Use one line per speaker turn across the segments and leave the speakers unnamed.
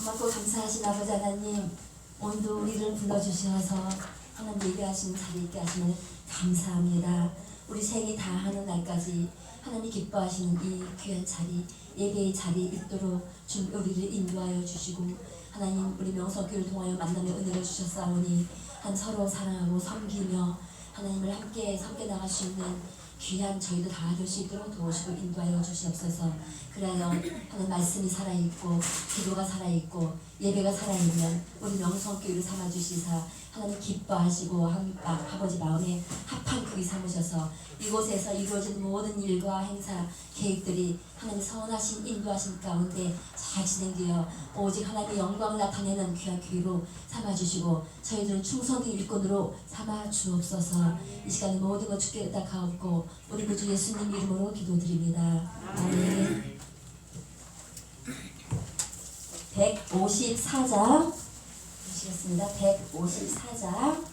고맙고 감사하신 아버지 하나님, 오늘도 우리를 불러주셔서 하나님 예배하시는 자리에 있게 하시면 감사합니다. 우리 생이 다하는 날까지 하나님 기뻐하시는 이 귀한 자리, 예배의 자리에 있도록 주님 우리를 인도하여 주시고, 하나님 우리 명성교회를 통하여 만남의 은혜를 주셨사오니 한 서로 사랑하고 섬기며 하나님을 함께 섬겨 나갈 수 있는 귀한 저희도 다 될 수 있도록 도우시고 인도하여 주시옵소서. 그래야 하는 말씀이 살아있고 기도가 살아있고 예배가 살아있는 우리 명성교회를 삼아주시사 하나님 기뻐하시고 아버지 마음에 합한 크기 삼으셔서 이곳에서 이루어지는 모든 일과 행사 계획들이 하나님 선하신 인도하신 가운데 잘 진행되어 오직 하나님의 영광을 나타내는 귀한 교회로 삼아주시고 저희들은 충성된 일꾼으로 삼아주옵소서. 이 시간에 모든 것 주께 의탁하옵고 우리 구주 예수님 이름으로 기도드립니다. 아멘. 154장 보시겠습니다. 154장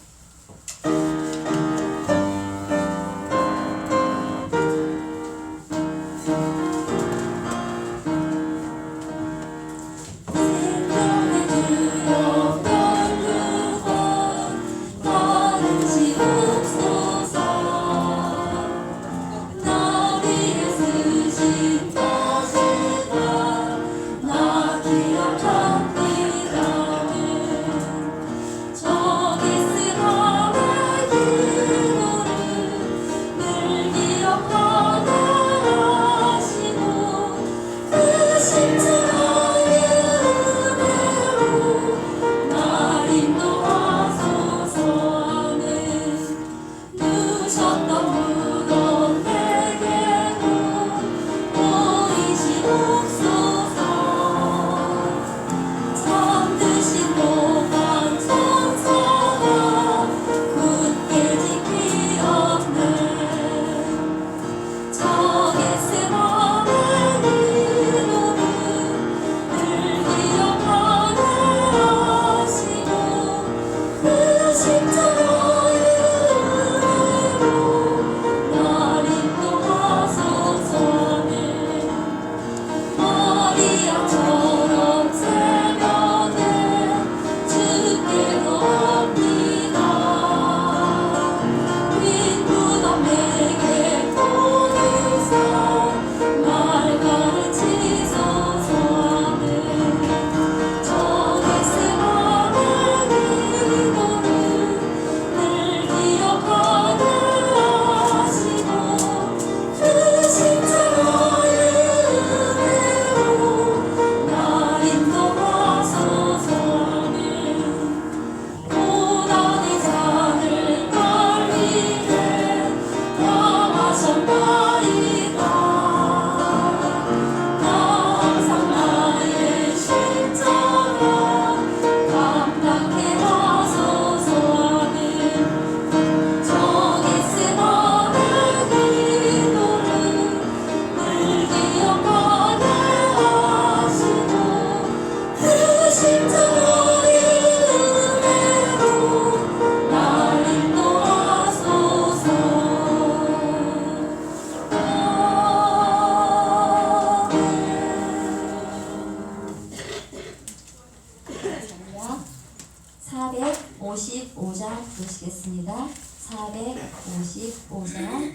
보시겠습니다. 455장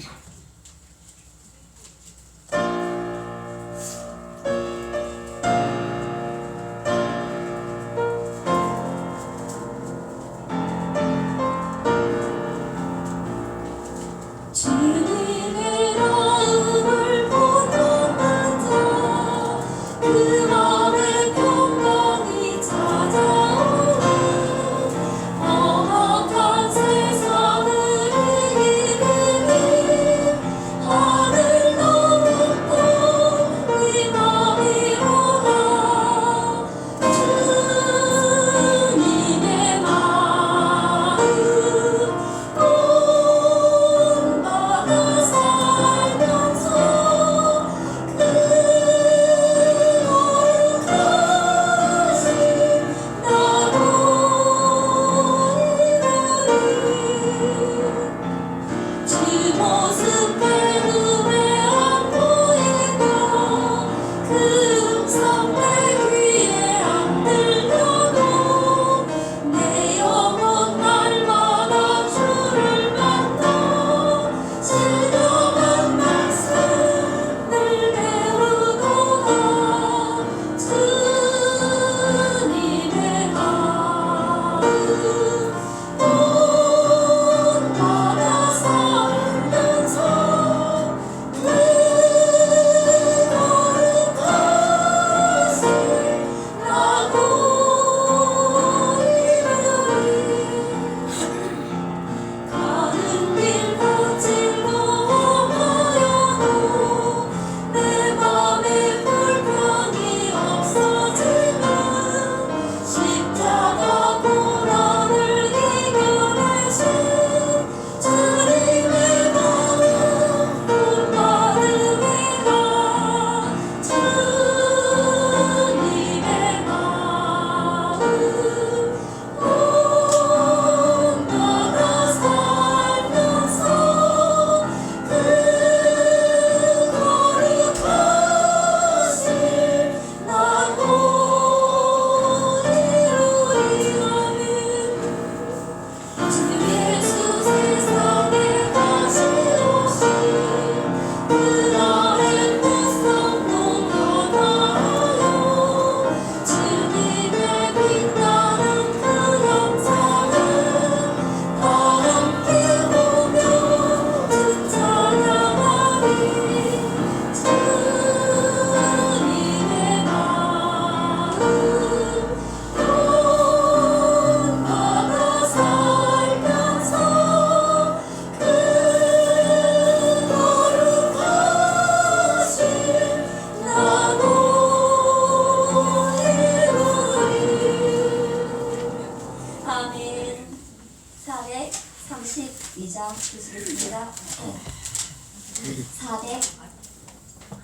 432장 주시겠습니다.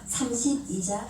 432장.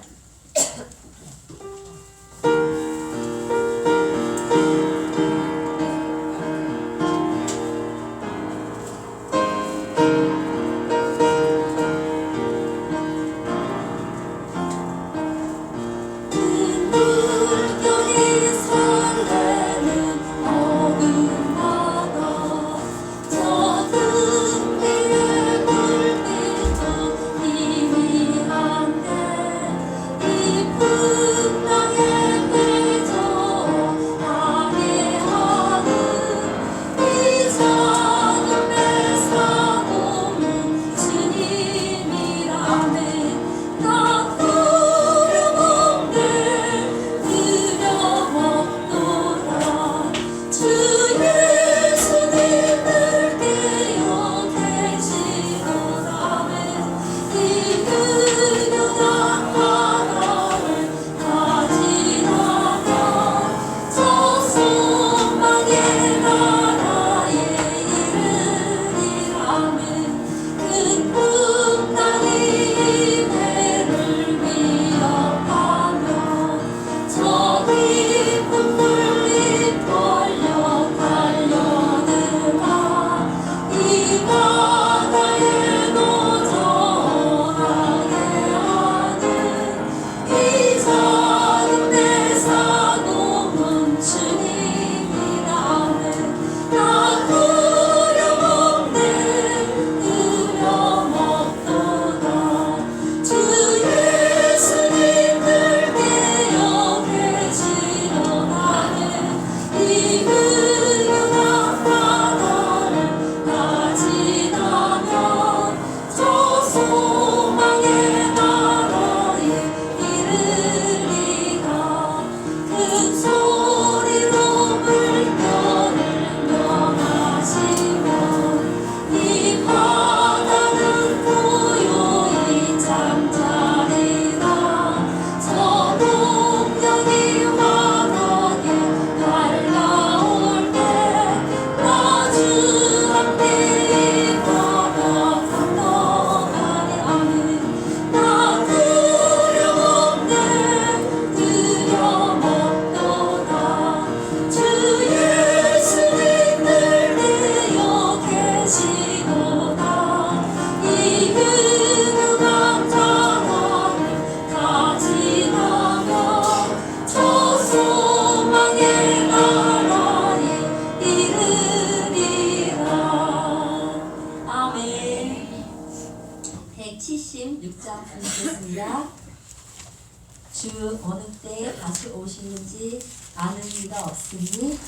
주 어느 때에 다시 오시는지 아는 이가 없으니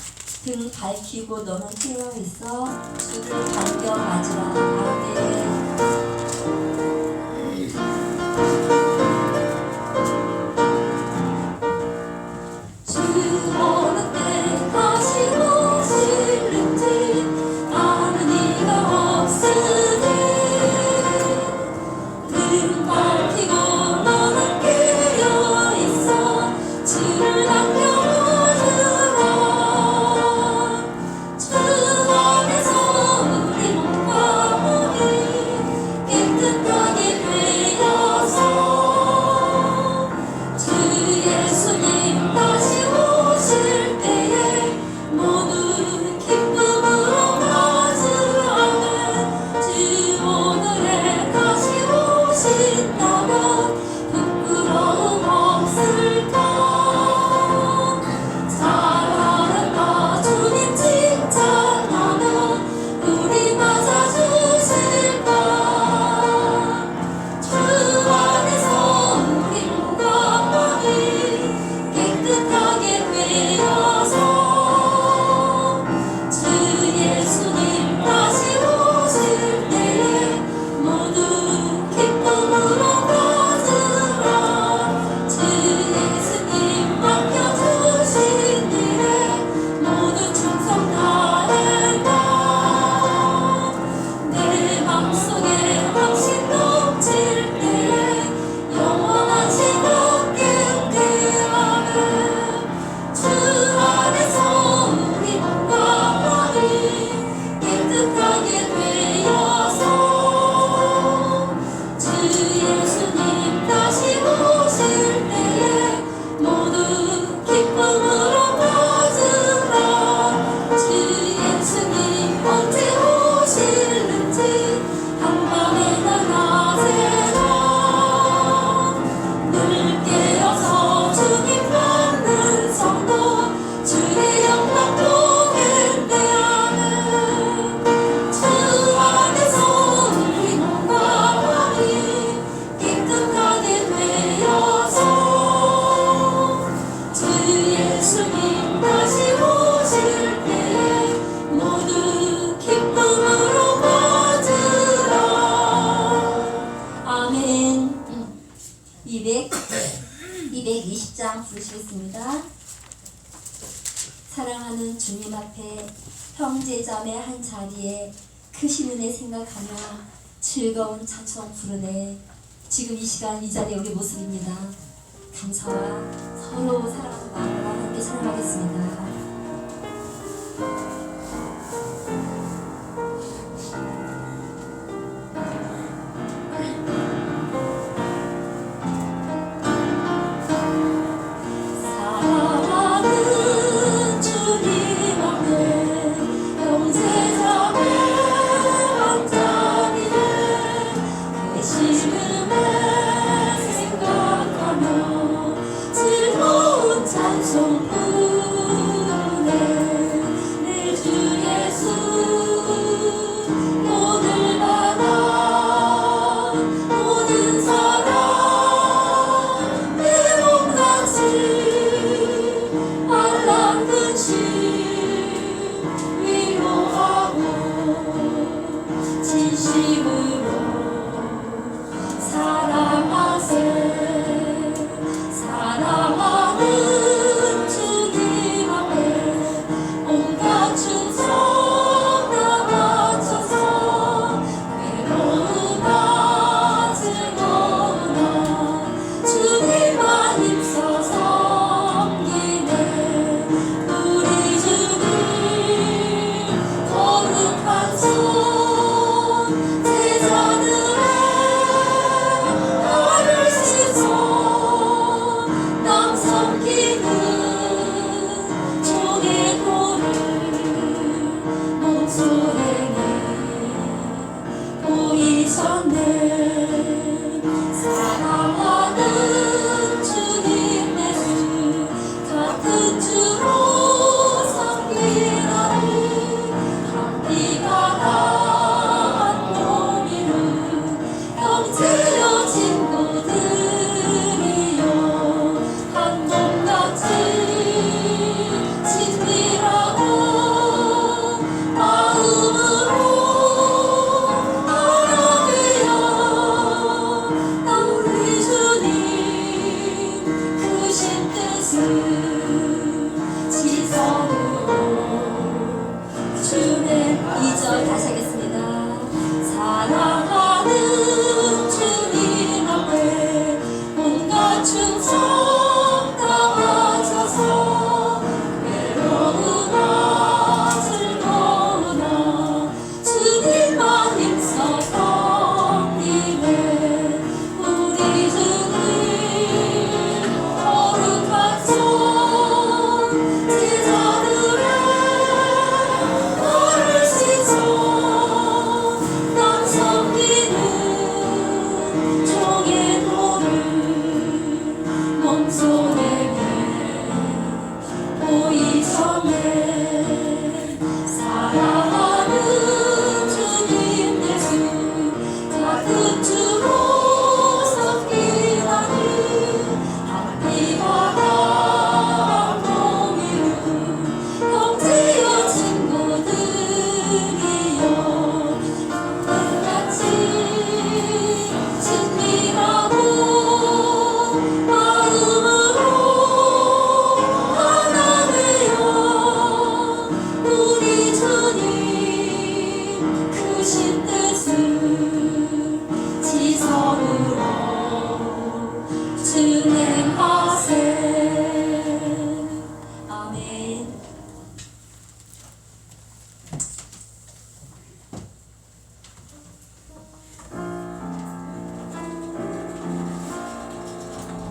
등 밝히고 너는 깨어 있어 주를 반겨 맞으라. 아멘. 주 안에서 우리 몸과 하는 주님 앞에 형제자매 한 자리에 크신 은혜 생각하며 즐거운 찬송 부르네. 지금 이 시간 이 자리에 우리 모습입니다. 감사와 서로 사랑하는 마음으로 함께 찬양하겠습니다.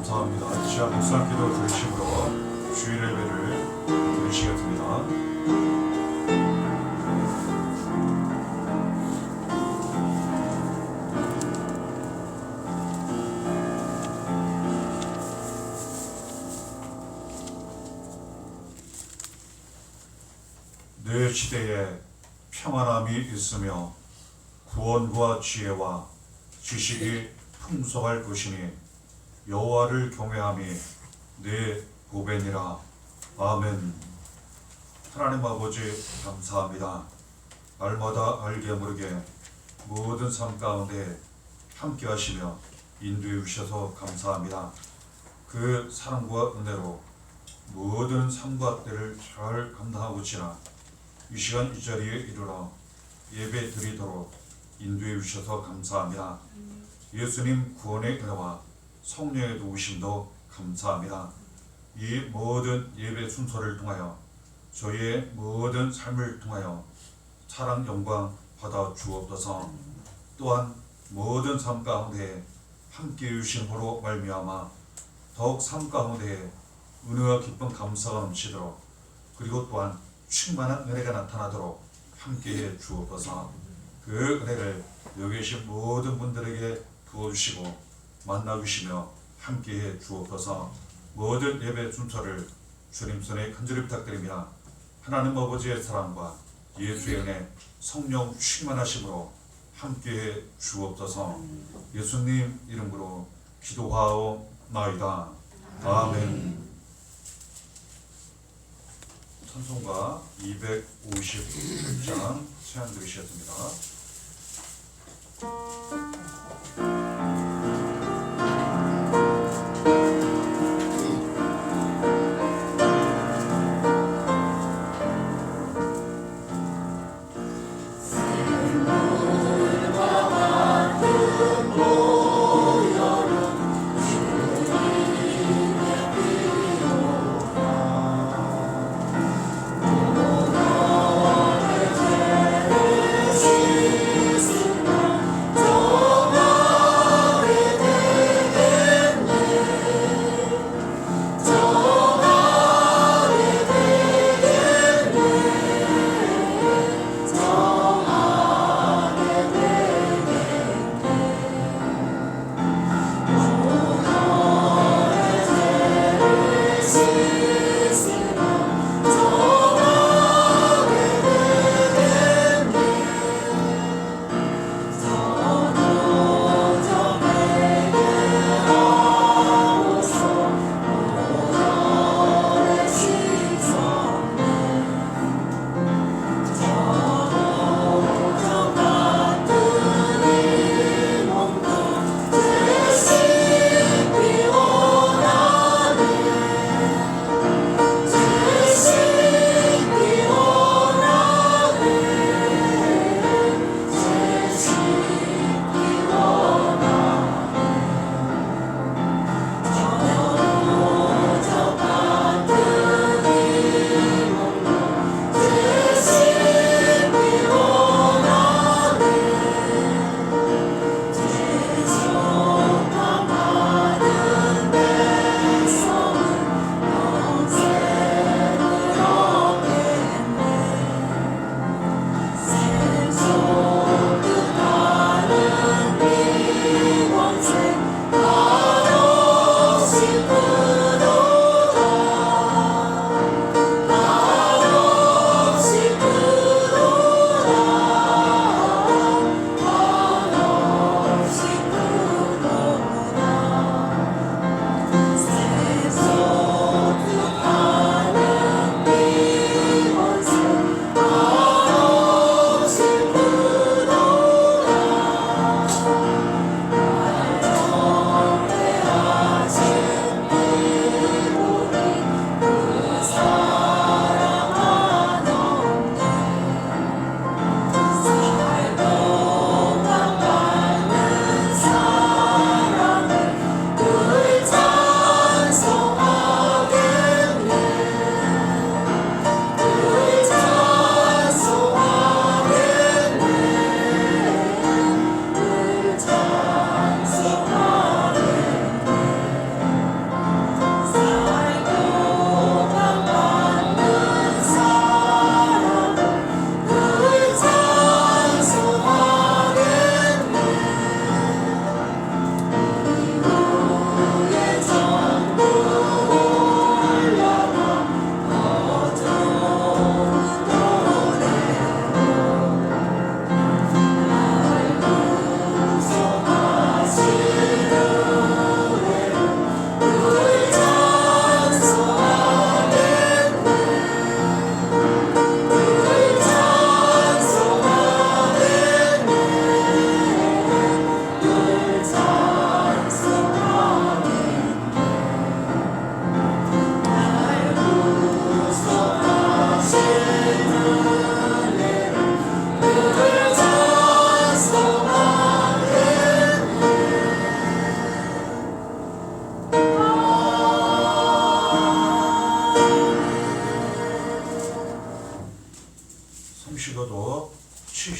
감사합니다. 시간 묵상기도 중심으로 주일 예배를 드리는 시간입니다. 내 시대에 평안함이 있으며 구원과 지혜와 지식이 풍성할 것이니 여호와를 경외함이 내 보배니라. 아멘. 하나님 아버지 감사합니다. 날마다 알게 모르게 모든 삶 가운데 함께 하시며 인도해 주셔서 감사합니다. 그 사랑과 은혜로 모든 삶과 때를 잘 감당하고 지나 이 시간 이 자리에 이르러 예배 드리도록 인도해 주셔서 감사합니다. 예수님 구원의 은혜와 성령의 도우심도 감사합니다. 이 모든 예배 순서를 통하여 저희의 모든 삶을 통하여 사랑 영광 받아 주옵소서. 또한 모든 삶 가운데 함께 해주심으로 말미암아 더욱 삶 가운데 은혜와 기쁨 감사가 넘치도록 그리고 또한 충만한 은혜가 나타나도록 함께해 주옵소서. 그 은혜를 여기 계신 모든 분들에게 부어주시고 만나주시며 함께해 주옵소서. 모든 예배 순서를 주님 손에 간절히 부탁드립니다. 하나님 아버지의 사랑과 예수의 은혜 성령 충만하심으로 함께해 주옵소서. 예수님 이름으로 기도하옵나이다. 아멘. 찬송가 257장 찬양 들으셨습니다.
저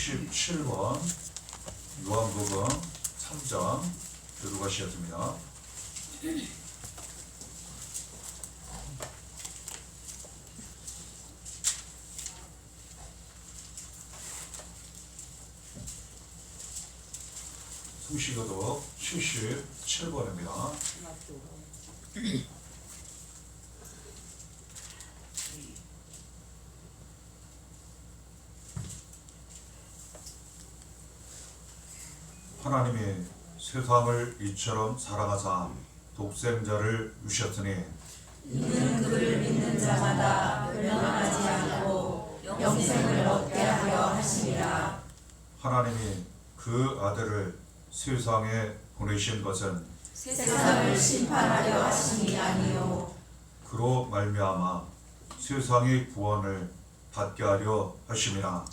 67번 요한복음 3장 들어가시겠습니다. 수식어도 77번입니다. 하나님이 세상을 이처럼 사랑하사 독생자를 주셨으니
이는 그를 믿는 자마다 멸망하지 않고 영생을 얻게 하려 하심이라.
하나님이 그 아들을 세상에 보내신 것은
세상을 심판하려 하심이 아니요
그로 말미암아 세상의 구원을 받게 하려 하심이라.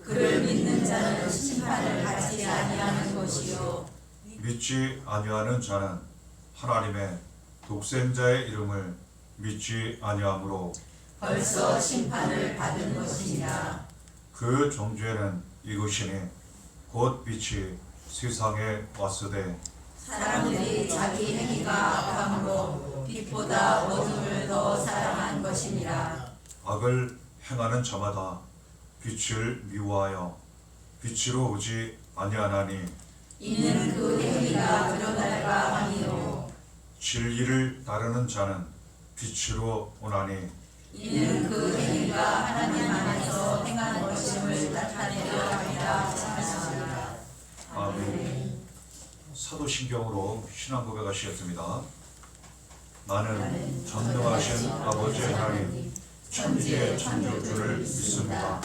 그를 믿는 자는 심판을 받지 아니하는 것이요
믿지 아니하는 자는 하나님의 독생자의 이름을 믿지 아니하므로
벌써 심판을 받은 것이니라.
그 정죄는 이것이니 곧 빛이 세상에 왔으되
사람들이 자기 행위가 악함으로 빛보다 어둠을 더 사랑한 것이니라.
악을 행하는 자마다 빛을 미워하여 빛으로 오지 아니하나니
이는 그 행위가 드러날까 함이요
진리를 따르는 자는 빛으로 오나니
이는 그 행위가 하나님 안에서 행한 것임을 나타내려 함이라 하시니라.
아멘. 사도신경으로 신앙 고백하시겠습니다. 나는 전능하신 아버지 하나님 천지의 창조주를 믿습니다.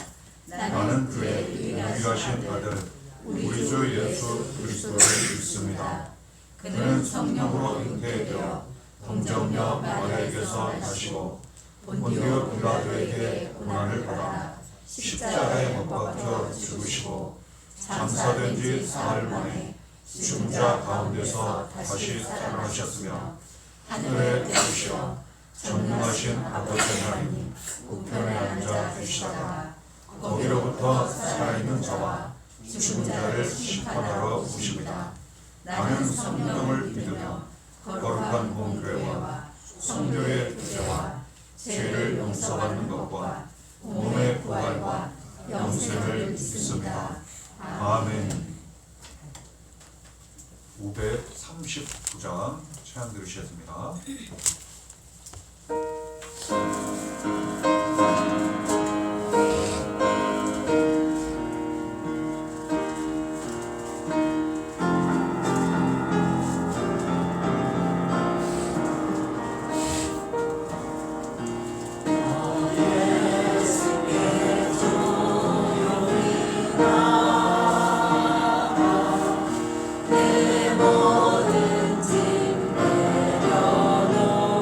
나는 그의 유일하신 아들 우리 주 예수 그리스도를 믿습니다. 그는 성령으로 잉태되어 동정녀 마리아에게서 나시고 본디오 빌라도에게 고난을 받아 십자가에 못 박혀 죽으시고 장사된 지 사흘 만에 죽은 자 가운데서 다시 살아나셨으며 하늘에 계시어 전능하신 아버지 하나님 우편에 앉아 계시다가 거기로부터 살아있는 자와 죽은 자를 심판하러 오십니다. 나는 성령을 믿으며 거룩한 공교회와 성도의 구제와 죄를 용서받는 것과 몸의 부활과 영생을 믿습니다. 아멘. 539장 찬양 들으시겠습니다.
내 모든 짐 내려놓고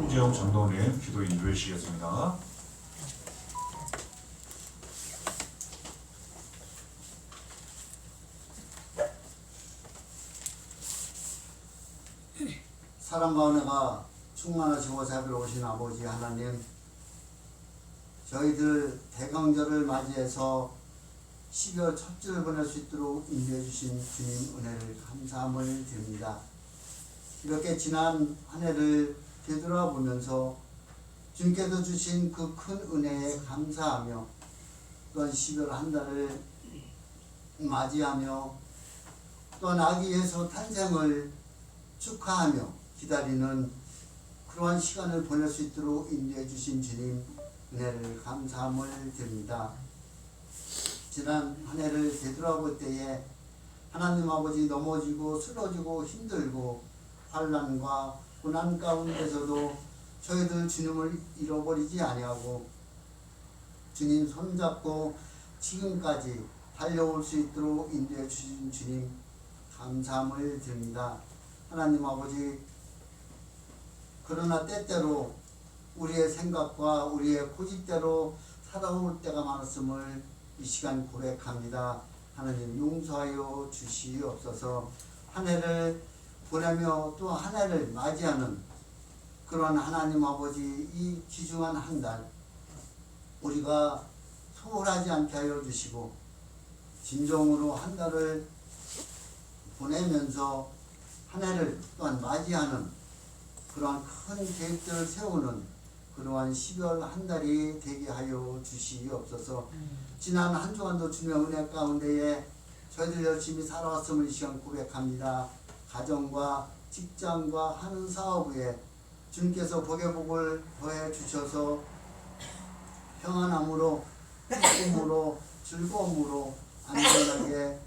홍재영 장로님 기도 인도해 주시겠습니다.
사랑과 은혜가 충만하시고 자비로우신 아버지 하나님, 저희들 대강절을 맞이해서 12월 첫 주를 보낼 수 있도록 인도해 주신 주님 은혜를 감사함을 드립니다. 이렇게 지난 한 해를 되돌아보면서 주님께서 주신 그 큰 은혜에 감사하며 또한 12월 한 달을 맞이하며 또한 아기 예수 탄생을 축하하며 기다리는 그러한 시간을 보낼 수 있도록 인도해 주신 주님 은혜를 감사함을 드립니다. 지난 한 해를 되돌아볼 때에 하나님 아버지 넘어지고 쓰러지고 힘들고 환난과 고난 가운데서도 저희들 주님을 잃어버리지 아니하고 주님 손잡고 지금까지 달려올 수 있도록 인도해 주신 주님 감사함을 드립니다. 하나님 아버지, 그러나 때때로 우리의 생각과 우리의 고집대로 살아올 때가 많았음을 이 시간 고백합니다. 하나님 용서하여 주시옵소서. 한 해를 보내며 또 한 해를 맞이하는 그런 하나님 아버지 이 귀중한 한 달 우리가 소홀하지 않게 하여 주시고 진정으로 한 달을 보내면서 한 해를 또한 맞이하는 그러한 큰 계획들을 세우는 그러한 12월 한 달이 되게 하여 주시옵소서. 지난 한 주간도 주님의 은혜 가운데에 저희들 열심히 살아왔음을 이 시간 고백합니다. 가정과 직장과 하는 사업에 주님께서 복의 복을 더해 주셔서 평안함으로 기쁨으로 즐거움으로 안전하게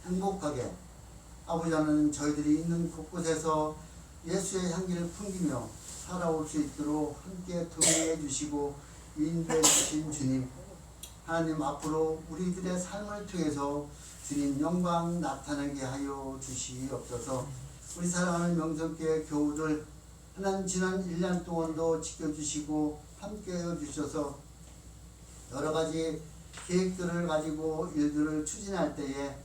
행복하게 아버지 하나님 저희들이 있는 곳곳에서 예수의 향기를 풍기며 살아올 수 있도록 함께 동행해 주시고 인도해 주신 주님, 하나님 앞으로 우리들의 삶을 통해서 주님 영광 나타나게 하여 주시옵소서. 우리 사랑하는 명성교회 교우들 하나님 지난 1년 동안도 지켜주시고 함께해 주셔서 여러 가지 계획들을 가지고 일들을 추진할 때에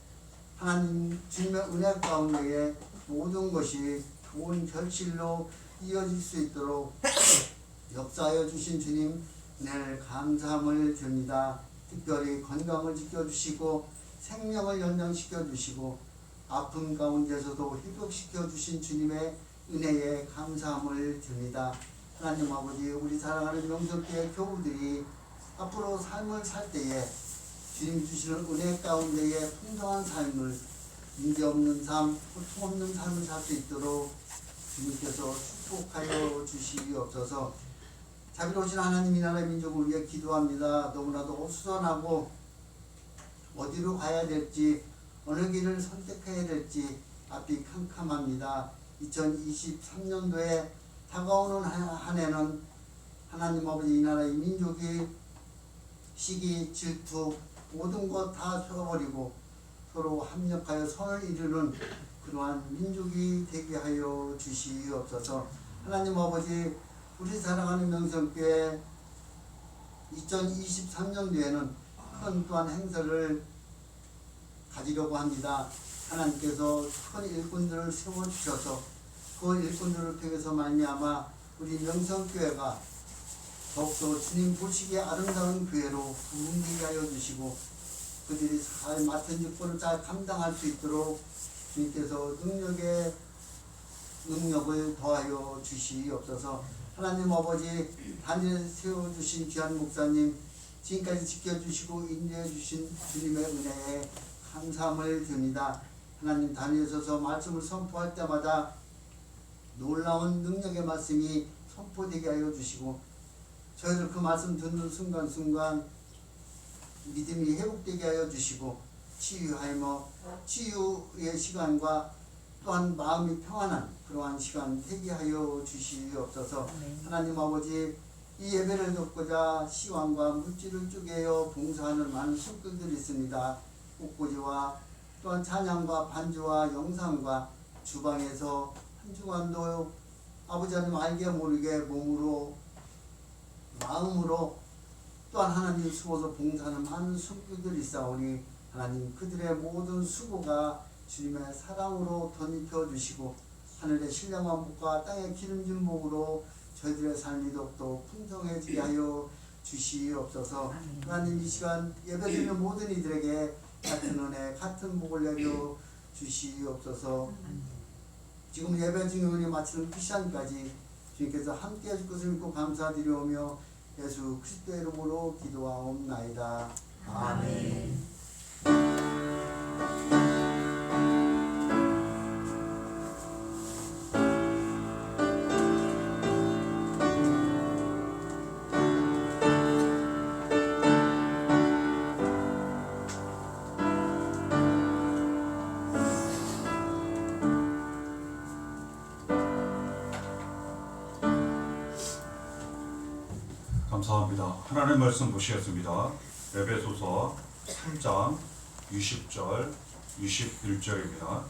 하나님 주님의 은혜 가운데에 모든 것이 좋은 결실로 이어질 수 있도록 역사하여 주신 주님 늘 감사함을 드립니다. 특별히 건강을 지켜주시고 생명을 연장시켜 주시고 아픔 가운데서도 회복시켜 주신 주님의 은혜에 감사함을 드립니다. 하나님 아버지, 우리 사랑하는 명성교회 교우들이 앞으로 삶을 살 때에 주님 주시는 은혜 가운데에 풍성한 삶을 문제없는 삶, 고통 없는 삶을 살 수 있도록 주님께서 축복하여 주시옵소서. 자비로우신 하나님 이 나라의 민족을 위해 기도합니다. 너무나도 수선하고 어디로 가야 될지 어느 길을 선택해야 될지 앞이 캄캄합니다. 2023년도에 다가오는 한 해는 하나님 아버지 이 나라의 민족이 시기, 질투 모든 것 다 쳐버리고 서로 합력하여 선을 이루는 그러한 민족이 되게 하여 주시옵소서. 하나님 아버지, 우리 사랑하는 명성교회 2023년도에는 큰 또한 행사를 가지려고 합니다. 하나님께서 큰 일꾼들을 세워주셔서 그 일꾼들을 통해서 말미암아 우리 명성교회가 더욱더 주님 보시기에 아름다운 교회로 부흥되게 하여 주시고 그들이 잘 맡은 직분을 잘 감당할 수 있도록 주님께서 능력을 더하여 주시옵소서. 하나님 아버지, 단일 세워주신 귀한 목사님 지금까지 지켜주시고 인도해 주신 주님의 은혜에 감사함을 드립니다. 하나님 단위에 서서 말씀을 선포할 때마다 놀라운 능력의 말씀이 선포되게 하여 주시고 저희들 그 말씀 듣는 순간순간 믿음이 회복되게 하여 주시고 치유하며 치유의 시간과 또한 마음이 평안한 그러한 시간 되게 하여 주시옵소서. 하나님 아버지, 이 예배를 돕고자 시황과 물질을 쪼개어 봉사하는 많은 손길들이 있습니다. 꽃꽂이와 또한 찬양과 반주와 영상과 주방에서 한 주간도 아버지 하나님 알게 모르게 몸으로 마음으로 또한 하나님 수고서 봉사하는 많은 수고들이 있사오니 하나님 그들의 모든 수고가 주님의 사랑으로 덧입혀 주시고 하늘의 신령한 복과 땅의 기름진 복으로 저희들의 삶이 더욱더 풍성해지게 하여 주시옵소서. 하나님 이 시간 예배드리는 모든 이들에게 같은 은혜 같은 복을 내려 주시옵소서. 지금 예배 중에 마치는 그 시간까지 주님께서 함께 해줄 것을 믿고 감사드리오며 예수 그리스도의 이름으로 기도하옵나이다. 아멘.
감사합니다. 하나님의 말씀 보시겠습니다. 에베소서 3장 20절 21절입니다.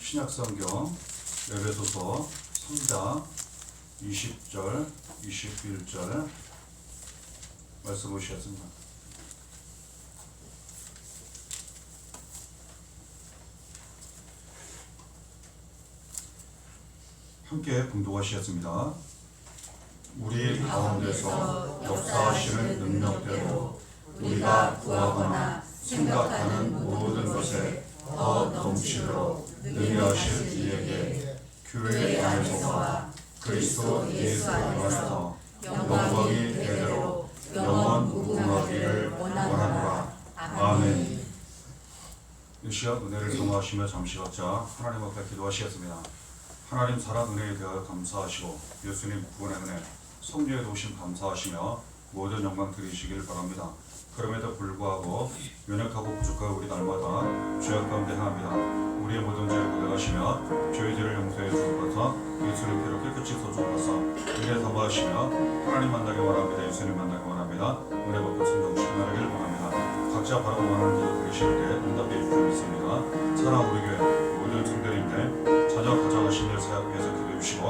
신약성경 에베소서 3장 20절 21절 말씀 보시겠습니다. 함께 봉독하시겠습니다. 우리 가운데서 역사하시는 능력대로 우리가 구하거나 생각하는 모든 것에 더 넘치도록 능력하실 이에게 교회 안에서와 그리스도 예수 안에서 영광이 대대로 영원 무궁하기를 원하노라. 아멘. 이 시간 은혜를 경험하시며 잠시 각자 하나님 앞에 기도하시겠습니다. 하나님 사랑 은혜에 대하여 감사하시고 예수님 구원의 은혜 성령의 도우심 감사하시며 모든 영광 드리시길 바랍니다. 그럼에도 불구하고 연약하고 부족한 우리 날마다 죄악 가운데 행합니다. 우리의 모든 죄를 고백하시며 저희 죄를 용서해 주옵소서. 예수님 피로 깨끗이 써주옵소서. 은혜 담아하시며 하나님 만나기 원합니다. 예수님 만나기 원합니다. 은혜 받고 성령 충만하기를 원합니다. 각자 바라고 원하는 기도 드리실 때 응답해 주실 믿습니다. 사랑 우리 교회 모든 성도님들 자녀 가정하신 일 사역 위해서 기도해 주시고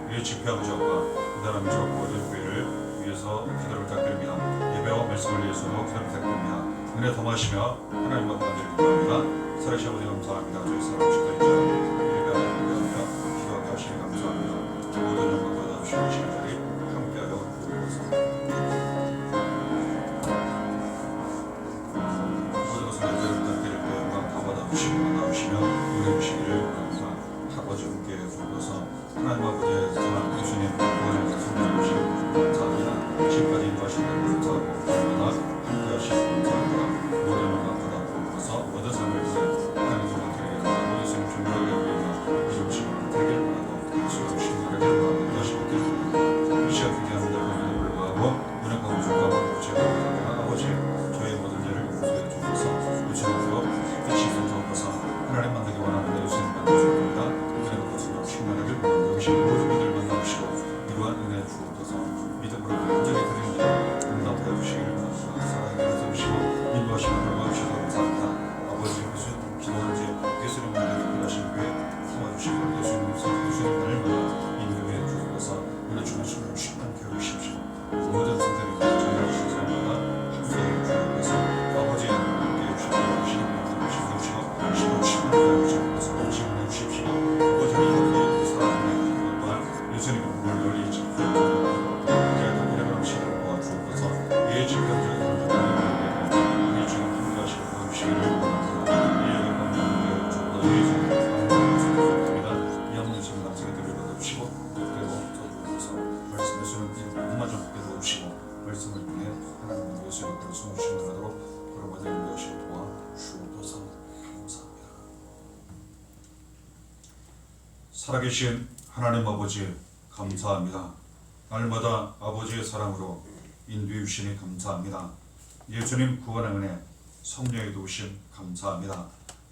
우리 집회하는 지역과 이 나라 민족 모든 교회를 위해서 기도를 부탁드립니다. 예배와 말씀을 위해서 기도를 부탁드립니다. 은혜 더하시며 하나님 앞에 기도합니다. 살아계신 아버지 감사합니다. 저희 사랑 시켜주시죠. 예배하며 기도하게 하시니 감사합니다. 모든 영광 받아주시고 계시는 자리 함께하여 주옵소서. 모든 것을 예배를 부탁드릴 때 영광 다 받아주시고 나오시며 은혜 주시기를 원합니다. 아버지 함께 해주옵소서. 하나님 아버지의 사랑 예수님 구원에서 성장하시고 감사합니다. 지금까지 인도하신 데 감사하고 날마다 함께 하시고 감사합니다. 모든 영광 받아주옵소서. 모든 삶을 위해 하나님 소망 드리게 바라고 예수님 존귀하게 우리가 이름 시간 되길 바라고 예수님 신나게 바라고 다시 받기를 바랍니다. 이 시간 기대합니다. 그럼에도 불구하고 은혜가 부족하고 제가 바랍니다. 아버지 저희 모든 죄를 용서해 주옵소서. 유치원으로 빛이 주옵소서. 하나님 만나기 원하는 예수님 만나주옵소서. 신나게 영신 모든 믿을 만나주시고 이러한 은혜 주옵소서. 믿음으로 온전히 드리는 자 응답하여 주시기를 바랍니다. 사랑에 감사하시고 인도하시고 돌봐주셔서 감사합니다. 아버지 예수님 기도하는지 예수님 만나 특별하신 교회 도와주시고 예수님 날마다 인도해 주옵소서. 은혜 주시고 신나게 해주십시오. 모든 성들이 저희를 주신 사람마다 함께해 주옵소서. 아버지 함께해 주시고 신도시고 신나게 해주옵소서. 신나게 해주십시오. 예수님 문을 열리 지키고 제가 이름을 하시고 도와주옵소서. 예 집단적인 우리 주님 함께하시고 도와주시기를 원합니다. 예를 감사하여 주옵소서. 예수님 감사합니다. 이 없는 지금 남성의 들을 받아주시고 그대로 저주옵소서. 말씀 예수님 눈만 좀 크게 도와주시고 말씀을 통해 하나님의 예수의 그릇 숨으시는 하도록 그러마다 인도하시고 도와주옵소서. 감사합니다. 살아계신 하나님 아버지 감사합니다. 날마다 아버지의 사랑으로 인도해 주시니 감사합니다. 예수님 구원의 은혜 성령의 도우심 감사합니다.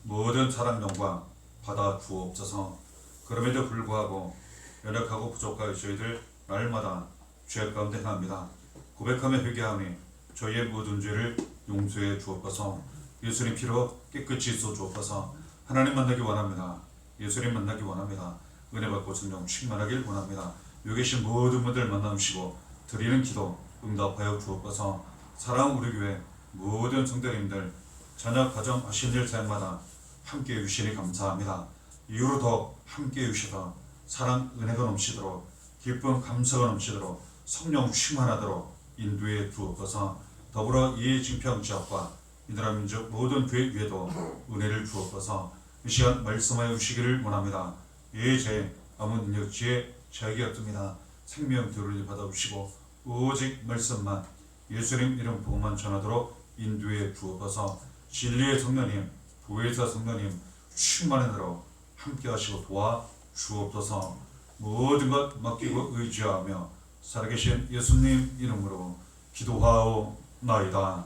모든 사랑 영광 받아 주옵소서. 그럼에도 불구하고 연약하고 부족한 저희들 날마다 죄 가운데 행합니다. 고백하며 회개하니 저희의 모든 죄를 용서해 주옵소서. 예수님 피로 깨끗이 씻어 주옵소서. 하나님 만나기 원합니다. 예수님 만나기 원합니다. 은혜 받고 성령 충만하길 원합니다. 여기 계신 모든 분들 만나주시고 드리는 기도 응답하여 주옵소서. 사랑하는 우리 교회 모든 성도님들 자녀 가정 하신 일 사역마다 함께 해주시니 감사합니다. 이후로 더 함께 해주셔서 사랑 은혜가 넘치도록 기쁨 감사가 넘치도록 성령 충만하도록 인도해 주옵소서. 더불어 이 증평 지역과 이 나라 민족 모든 교회 위에도 은혜를 주옵소서. 이 시간 말씀하여 주시기를 원합니다. 제 아무 능력지에 자격이 없습니다. 생명 들을 받아주시고 오직 말씀만 예수님 이름 복음만 전하도록 인도해 주옵소서. 진리의 성령님, 보혜사 성령님 충만하도록 함께 하시고 도와 주옵소서. 모든 것 맡기고 의지하며 살아계신 예수님 이름으로 기도하옵나이다.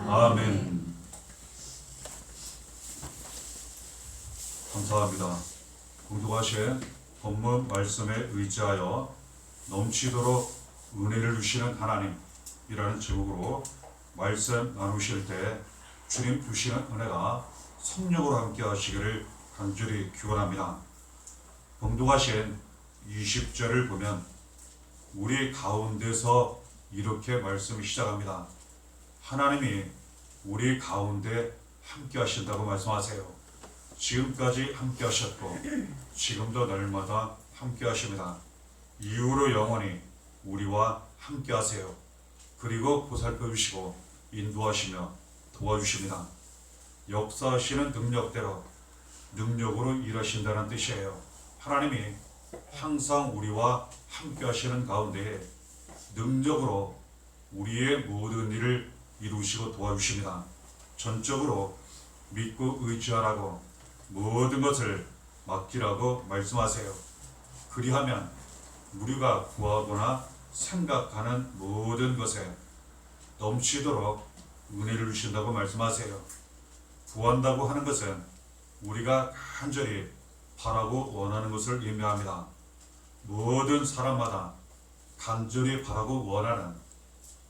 아멘. 감사합니다. 공독하신 본문 말씀에 의지하여 넘치도록 은혜를 주시는 하나님이라는 제목으로 말씀 나누실 때 주님 주시는 은혜가 성령으로 함께 하시기를 간절히 기원합니다. 봉독하신 20절을 보면 우리 가운데서 이렇게 말씀이 시작합니다. 하나님이 우리 가운데 함께 하신다고 말씀하세요. 지금까지 함께 하셨고 지금도 날마다 함께 하십니다. 이후로 영원히 우리와 함께 하세요. 그리고 보살펴 주시고 인도하시며 도와주십니다. 역사하시는 능력대로 능력으로 일하신다는 뜻이에요. 하나님이 항상 우리와 함께 하시는 가운데 능력으로 우리의 모든 일을 이루시고 도와주십니다. 전적으로 믿고 의지하라고 모든 것을 맡기라고 말씀하세요. 그리하면 우리가 구하거나 생각하는 모든 것에 넘치도록 은혜를 주신다고 말씀하세요. 구한다고 하는 것은 우리가 간절히 바라고 원하는 것을 의미합니다. 모든 사람마다 간절히 바라고 원하는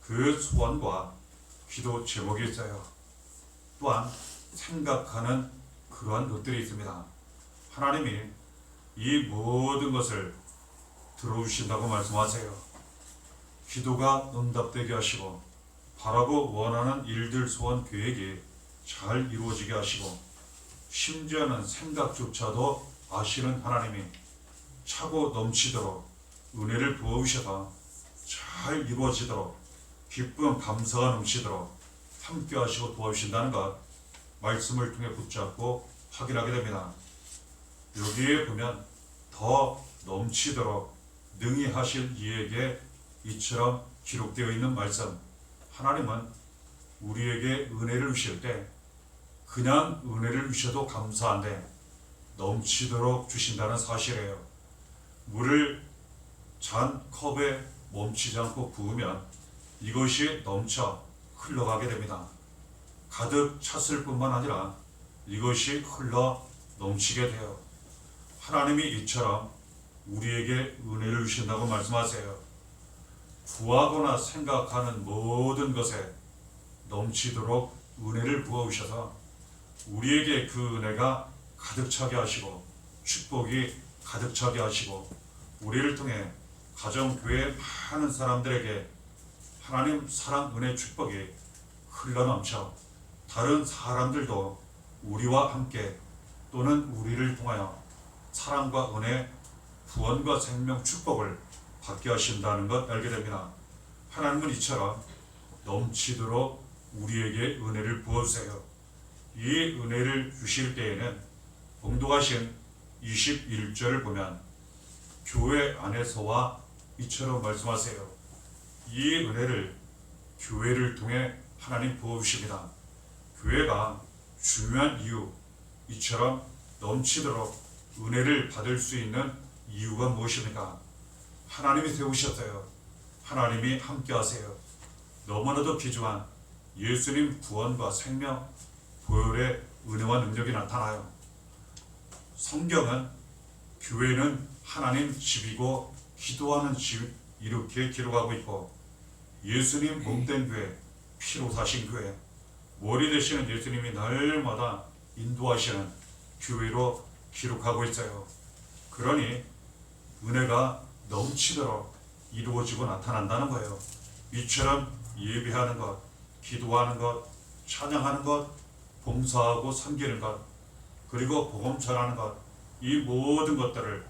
그 소원과 기도 제목이 있어요. 또한 생각하는 그러한 것들이 있습니다. 하나님이 이 모든 것을 들어주신다고 말씀하세요. 기도가 응답되게 하시고 바라고 원하는 일들 소원 계획이 잘 이루어지게 하시고 심지어는 생각조차도 아시는 하나님이 차고 넘치도록 은혜를 부어주셔서 잘 이루어지도록 기쁨 감사가 넘치도록 함께 하시고 도와주신다는 것 말씀을 통해 붙잡고 확인하게 됩니다. 여기에 보면 더 넘치도록 능히 하실 이에게 이처럼 기록되어 있는 말씀. 하나님은 우리에게 은혜를 주실 때 그냥 은혜를 주셔도 감사한데 넘치도록 주신다는 사실이에요. 물을 잔 컵에 멈추지 않고 부으면 이것이 넘쳐 흘러가게 됩니다. 가득 찼을 뿐만 아니라 이것이 흘러 넘치게 돼요. 하나님이 이처럼 우리에게 은혜를 주신다고 말씀하세요. 구하거나 생각하는 모든 것에 넘치도록 은혜를 부어주셔서 우리에게 그 은혜가 가득 차게 하시고 축복이 가득 차게 하시고 우리를 통해 가정, 교회 많은 사람들에게 하나님 사랑, 은혜, 축복이 흘러넘쳐 다른 사람들도 우리와 함께 또는 우리를 통하여 사랑과 은혜, 구원과 생명, 축복을 받게 하신다는 것 알게 됩니다. 하나님은 이처럼 넘치도록 우리에게 은혜를 부어주세요. 이 은혜를 주실 때에는 봉독하신 21절을 보면 교회 안에서와 이처럼 말씀하세요. 이 은혜를 교회를 통해 하나님 부어주십니다. 교회가 중요한 이유, 이처럼 넘치도록 은혜를 받을 수 있는 이유가 무엇입니까? 하나님이 세우셨어요. 하나님이 함께 하세요. 너무나도 귀중한 예수님 구원과 생명, 보혈의 은혜와 능력이 나타나요. 성경은 교회는 하나님 집이고 기도하는 집 이렇게 기록하고 있고 예수님 몸된 교회, 피로 사신 교회, 머리 되시는 예수님이 날마다 인도하시는 교회로 기록하고 있어요. 그러니 은혜가 넘치도록 이루어지고 나타난다는 거예요. 이처럼 예배하는 것, 기도하는 것, 찬양하는 것, 봉사하고 섬기는 것, 그리고 복음 전하는 것, 이 모든 것들을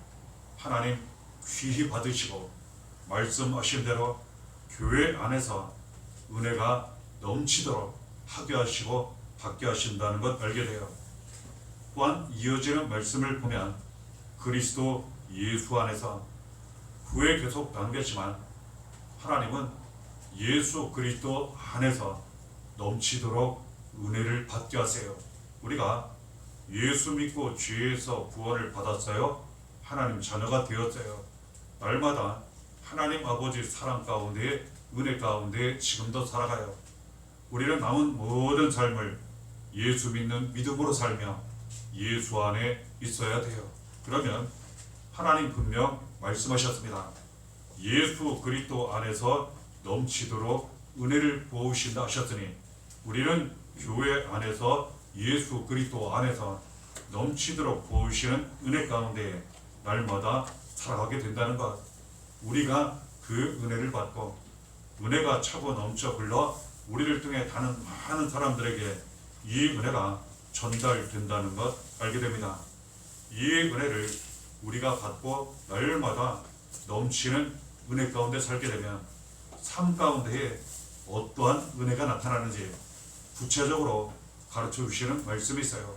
하나님 귀히 받으시고 말씀하신 대로 교회 안에서 은혜가 넘치도록 하게 하시고 받게 하신다는 것 알게 돼요. 또한 이어지는 말씀을 보면 그리스도 예수 안에서 후에 계속 나누겠지만 하나님은 예수 그리스도 안에서 넘치도록 은혜를 받게 하세요. 우리가 예수 믿고 죄에서 구원을 받았어요. 하나님 자녀가 되었어요. 날마다 하나님 아버지 사랑 가운데 은혜 가운데 지금도 살아가요. 우리는 남은 모든 삶을 예수 믿는 믿음으로 살며 예수 안에 있어야 돼요. 그러면 하나님 분명 말씀하셨습니다. 예수 그리스도 안에서 넘치도록 은혜를 부으신다 하셨으니 우리는 교회 안에서 예수 그리스도 안에서 넘치도록 부으시는 은혜 가운데 날마다 살아가게 된다는 것, 우리가 그 은혜를 받고 은혜가 차고 넘쳐 흘러 우리를 통해 다른 많은 사람들에게 이 은혜가 전달된다는 것 알게 됩니다. 이 은혜를 우리가 받고 날마다 넘치는 은혜 가운데 살게 되면 삶 가운데에 어떠한 은혜가 나타나는지 구체적으로 가르쳐 주시는 말씀이 있어요.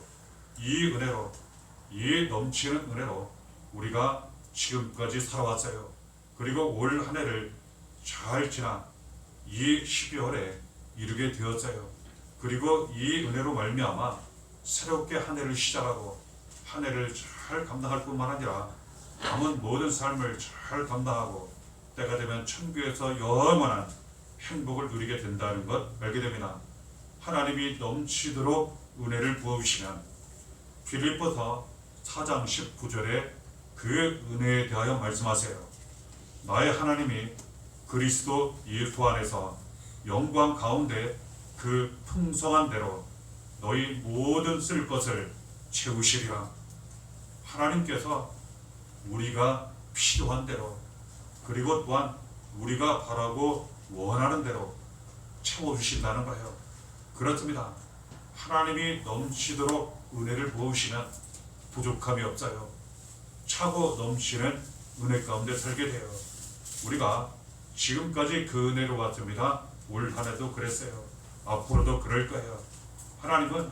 이 은혜로, 이 넘치는 은혜로 우리가 지금까지 살아왔어요. 그리고 올 한 해를 잘 지나 이 12월에 이르게 되었어요. 그리고 이 은혜로 말미암아 새롭게 한 해를 시작하고 한 해를 잘 감당할 뿐만 아니라 남은 모든 삶을 잘 감당하고 때가 되면 천국에서 영원한 행복을 누리게 된다는 것 알게 됩니다. 하나님이 넘치도록 은혜를 부어주시면 빌립보서 4장 19절에 그 은혜에 대하여 말씀하세요. 나의 하나님이 그리스도 예수 안에서 영광 가운데 그 풍성한 대로 너희 모든 쓸 것을 채우시리라. 하나님께서 우리가 필요한 대로 그리고 또한 우리가 바라고 원하는 대로 채워주신다는 거예요. 그렇습니다. 하나님이 넘치도록 은혜를 부으시면 부족함이 없어요. 차고 넘치는 은혜 가운데 살게 돼요. 우리가 지금까지 그 은혜로 왔습니다. 올 한 해도 그랬어요. 앞으로도 그럴 거예요. 하나님은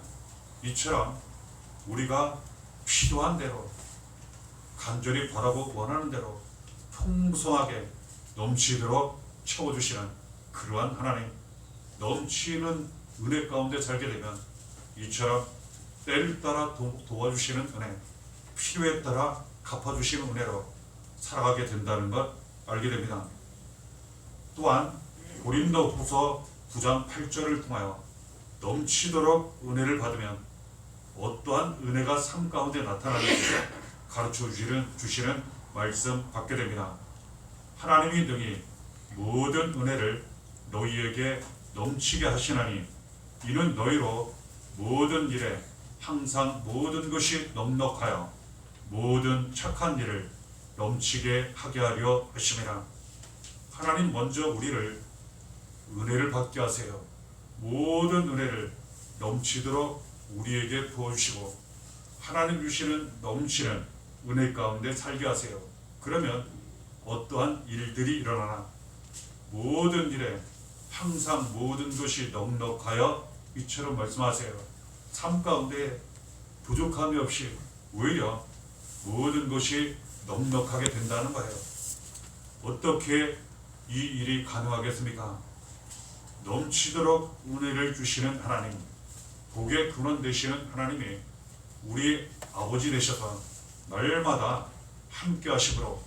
이처럼 우리가 필요한 대로 간절히 바라고 원하는 대로 풍성하게 넘치도록 채워주시는 그러한 하나님, 넘치는 은혜 가운데 살게 되면 이처럼 때를 따라 도와주시는 은혜, 필요에 따라 갚아주시는 은혜로 살아가게 된다는 것 알게 됩니다. 또한 고린도후서 9장 8절을 통하여 넘치도록 은혜를 받으면 어떠한 은혜가 삶 가운데 나타나는지 가르쳐 주시는 말씀 받게 됩니다. 하나님이 능히 모든 은혜를 너희에게 넘치게 하시나니 이는 너희로 모든 일에 항상 모든 것이 넉넉하여 모든 착한 일을 넘치게 하게 하려 하심이라. 하나님 먼저 우리를 은혜를 받게 하세요. 모든 은혜를 넘치도록 우리에게 부어주시고 하나님 주시는 넘치는 은혜 가운데 살게 하세요. 그러면 어떠한 일들이 일어나나 모든 일에 항상 모든 것이 넉넉하여 이처럼 말씀하세요. 삶 가운데 부족함이 없이 오히려 모든 것이 넉넉하게 된다는 거예요. 어떻게 이 일이 가능하겠습니까? 넘치도록 은혜를 주시는 하나님, 복의 근원 되시는 하나님이 우리 아버지 되셔서 날마다 함께 하시므로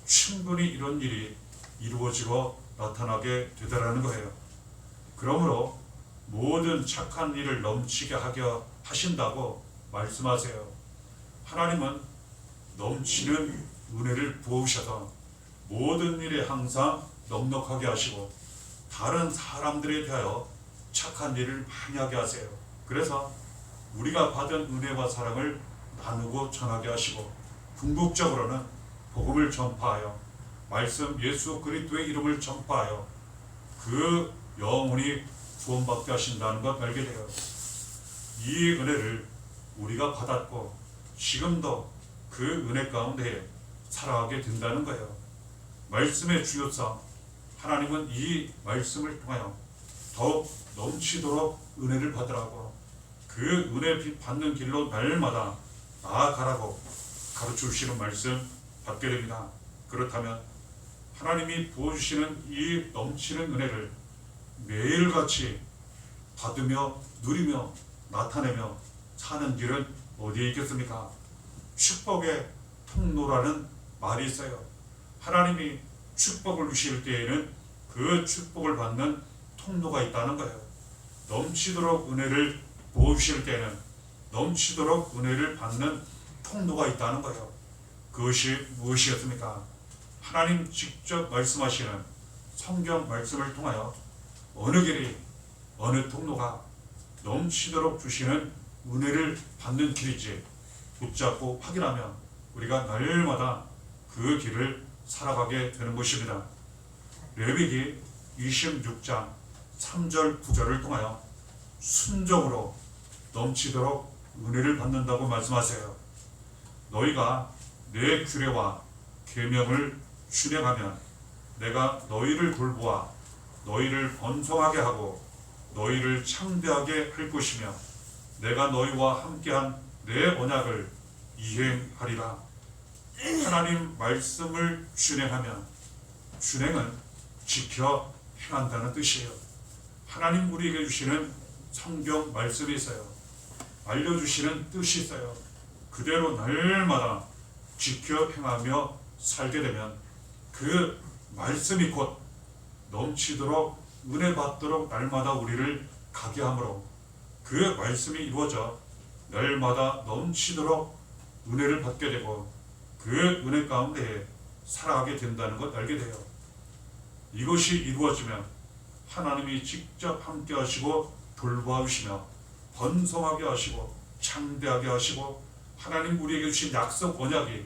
충분히 이런 일이 이루어지고 나타나게 되더라는 거예요. 그러므로 모든 착한 일을 넘치게 하게 하신다고 말씀하세요. 하나님은 넘치는 은혜를 부으셔서 모든 일에 항상 넉넉하게 하시고 다른 사람들에 대하여 착한 일을 많이 하게 하세요. 그래서 우리가 받은 은혜와 사랑을 나누고 전하게 하시고 궁극적으로는 복음을 전파하여 말씀 예수 그리스도의 이름을 전파하여 그 영혼이 구원받게 하신다는 것 알게 돼요. 이 은혜를 우리가 받았고 지금도 그 은혜 가운데 살아가게 된다는 거예요. 말씀의 중요성, 하나님은 이 말씀을 통하여 더욱 넘치도록 은혜를 받으라고 그 은혜 받는 길로 날마다 나아가라고 가르쳐 주시는 말씀 받게 됩니다. 그렇다면 하나님이 부어주시는 이 넘치는 은혜를 매일같이 받으며 누리며 나타내며 사는 길은 어디에 있겠습니까? 축복의 통로라는 말이 있어요. 하나님이 축복을 주실 때에는 그 축복을 받는 통로가 있다는 거예요. 넘치도록 은혜를 부어주실 때는 넘치도록 은혜를 받는 통로가 있다는 거예요. 그것이 무엇이었습니까? 하나님 직접 말씀하시는 성경 말씀을 통하여 어느 길이 어느 통로가 넘치도록 주시는 은혜를 받는 길인지 붙잡고 확인하면 우리가 날마다 그 길을 살아가게 되는 것입니다. 레위기 26장 3절 9절을 통하여 순종으로 넘치도록 은혜를 받는다고 말씀하세요. 너희가 내 규례와 계명을 준행하면 내가 너희를 돌보아 너희를 번성하게 하고 너희를 창대하게 할 것이며 내가 너희와 함께한 내 언약을 이행하리라. 하나님 말씀을 준행하면 준행은 지켜 행한다는 뜻이에요. 하나님 우리에게 주시는 성경 말씀이 있어요. 알려주시는 뜻이 있어요. 그대로 날마다 지켜 행하며 살게 되면 그 말씀이 곧 넘치도록 은혜 받도록 날마다 우리를 가게 하므로 그 말씀이 이루어져 날마다 넘치도록 은혜를 받게 되고 그 은혜 가운데 살아가게 된다는 것 알게 돼요. 이것이 이루어지면 하나님이 직접 함께 하시고 돌보아 주시며 번성하게 하시고 창대하게 하시고 하나님 우리에게 주신 약속 언약이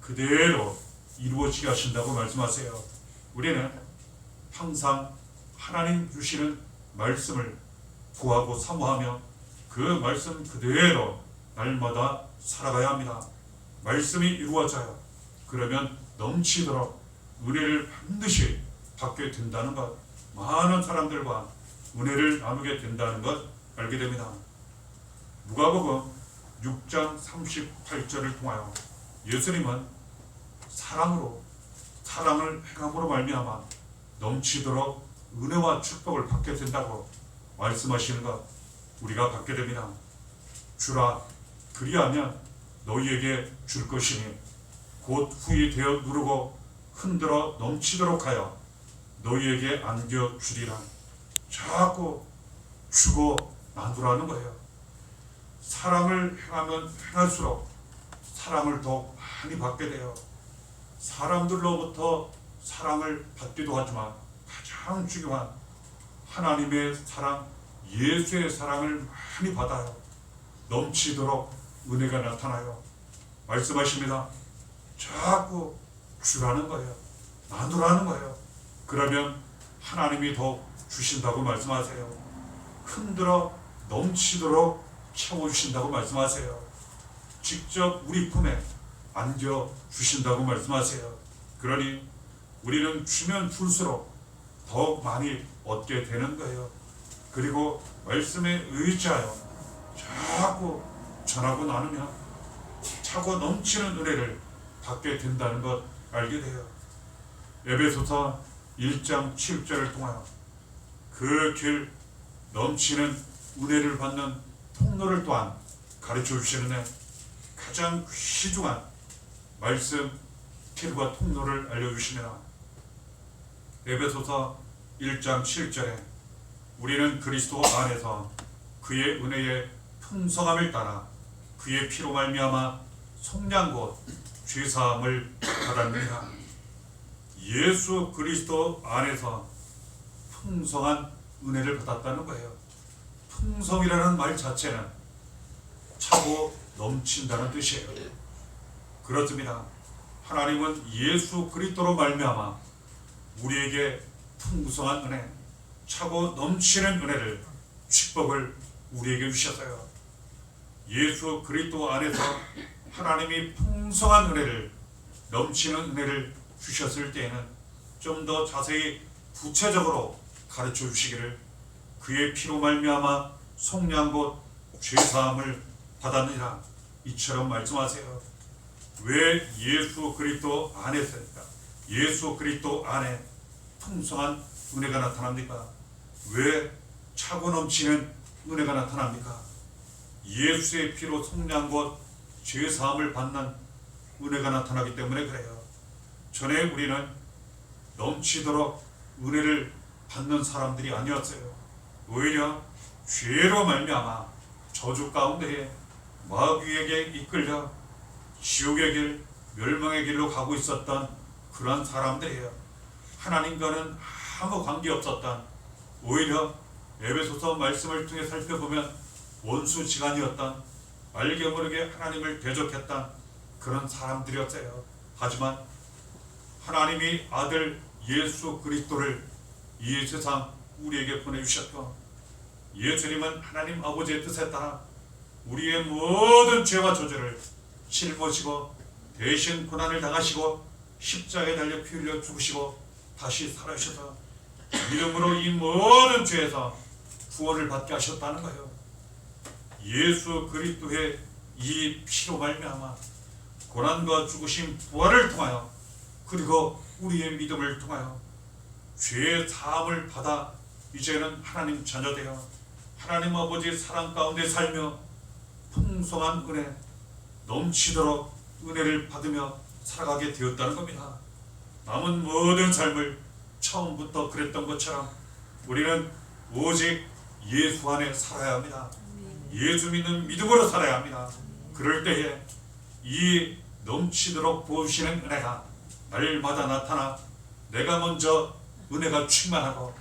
그대로 이루어지게 하신다고 말씀하세요. 우리는 항상 하나님 주시는 말씀을 구하고 사모하며 그 말씀 그대로 날마다 살아가야 합니다. 말씀이 이루어져요. 그러면 넘치도록 은혜를 반드시 받게 된다는 것, 많은 사람들과 은혜를 나누게 된다는 것 알게 됩니다. 누가복음 6장 38절을 통하여 예수님은 사랑을 행함으로 말미암아 넘치도록 은혜와 축복을 받게 된다고 말씀하시는 것 우리가 받게 됩니다. 주라 그리하면 너희에게 줄 것이니 곧 후히 되어 누르고 흔들어 넘치도록 하여 너희에게 안겨주리라. 자꾸 주고 나누라는 거예요. 사랑을 행하면 행할수록 사랑을 더 많이 받게 돼요. 사람들로부터 사랑을 받기도 하지만 가장 중요한 하나님의 사랑, 예수의 사랑을 많이 받아요. 넘치도록 은혜가 나타나요. 말씀하십니다. 자꾸 주라는 거예요. 나누라는 거예요. 그러면 하나님이 더 주신다고 말씀하세요. 흔들어 넘치도록 채워주신다고 말씀하세요. 직접 우리 품에 안겨주신다고 말씀하세요. 그러니 우리는 주면 줄수록 더욱 많이 얻게 되는 거예요. 그리고 말씀에 의지하여 자꾸 전하고 나누면 차고 넘치는 은혜를 받게 된다는 것 알게 돼요. 에베소서 1장 7절을 통하여 그 길 넘치는 은혜를 받는 통로를 또한 가르쳐 주시는 데 가장 귀중한 말씀 길과 통로를 알려주시며 에베소서 1장 7절에 우리는 그리스도 안에서 그의 은혜의 풍성함을 따라 그의 피로 말미암아 속량 곧 죄사함을 받았느니라. 예수 그리스도 안에서 풍성한 은혜를 받았다는 거예요. 풍성이라는 말 자체는 차고 넘친다는 뜻이에요. 그렇습니다. 하나님은 예수 그리스도로 말미암아 우리에게 풍성한 은혜, 차고 넘치는 은혜를, 축복을 우리에게 주셨어요. 예수 그리스도 안에서 하나님이 풍성한 은혜를, 넘치는 은혜를 주셨을 때에는 좀 더 자세히 구체적으로 가르쳐 주시기를, 그의 피로 말미암아 속량 곧 죄사함을 받았느니라 이처럼 말씀하세요. 왜 예수 그리스도 안에서니까, 예수 그리스도 안에 풍성한 은혜가 나타납니까? 왜 차고 넘치는 은혜가 나타납니까? 예수의 피로 속량 곧 죄사함을 받는 은혜가 나타나기 때문에 그래요. 전에 우리는 넘치도록 은혜를 받는 사람들이 아니었어요. 오히려 죄로 말미암아 저주 가운데에 마귀에게 이끌려 지옥의 길, 멸망의 길로 가고 있었던 그러한 사람들이에요. 하나님과는 아무 관계없었던, 오히려 에베소서 말씀을 통해 살펴보면 원수지간이었던, 알게 모르게 하나님을 대적했던 그런 사람들이었어요. 하지만 하나님이 아들 예수 그리스도를 이 세상 우리에게 보내주셨고, 예수님은 하나님 아버지의 뜻에 따라 우리의 모든 죄와 저주를 짊어지고 대신 고난을 당하시고 십자가에 달려 피 흘려 죽으시고 다시 살아오셔서 믿음으로 이 모든 죄에서 구원을 받게 하셨다는 거예요. 예수 그리스도의 이 피로 말미암아 고난과 죽으심, 부활을 통하여, 그리고 우리의 믿음을 통하여 죄의 사함을 받아 이제는 하나님 자녀되어 하나님 아버지의 사랑 가운데 살며 풍성한 은혜, 넘치도록 은혜를 받으며 살아가게 되었다는 겁니다. 남은 모든 삶을 처음부터 그랬던 것처럼 우리는 오직 예수 안에 살아야 합니다. 예수 믿는 믿음으로 살아야 합니다. 그럴 때에 이 넘치도록 부으시는 은혜가 날마다 나타나 내가 먼저 은혜가 충만하고,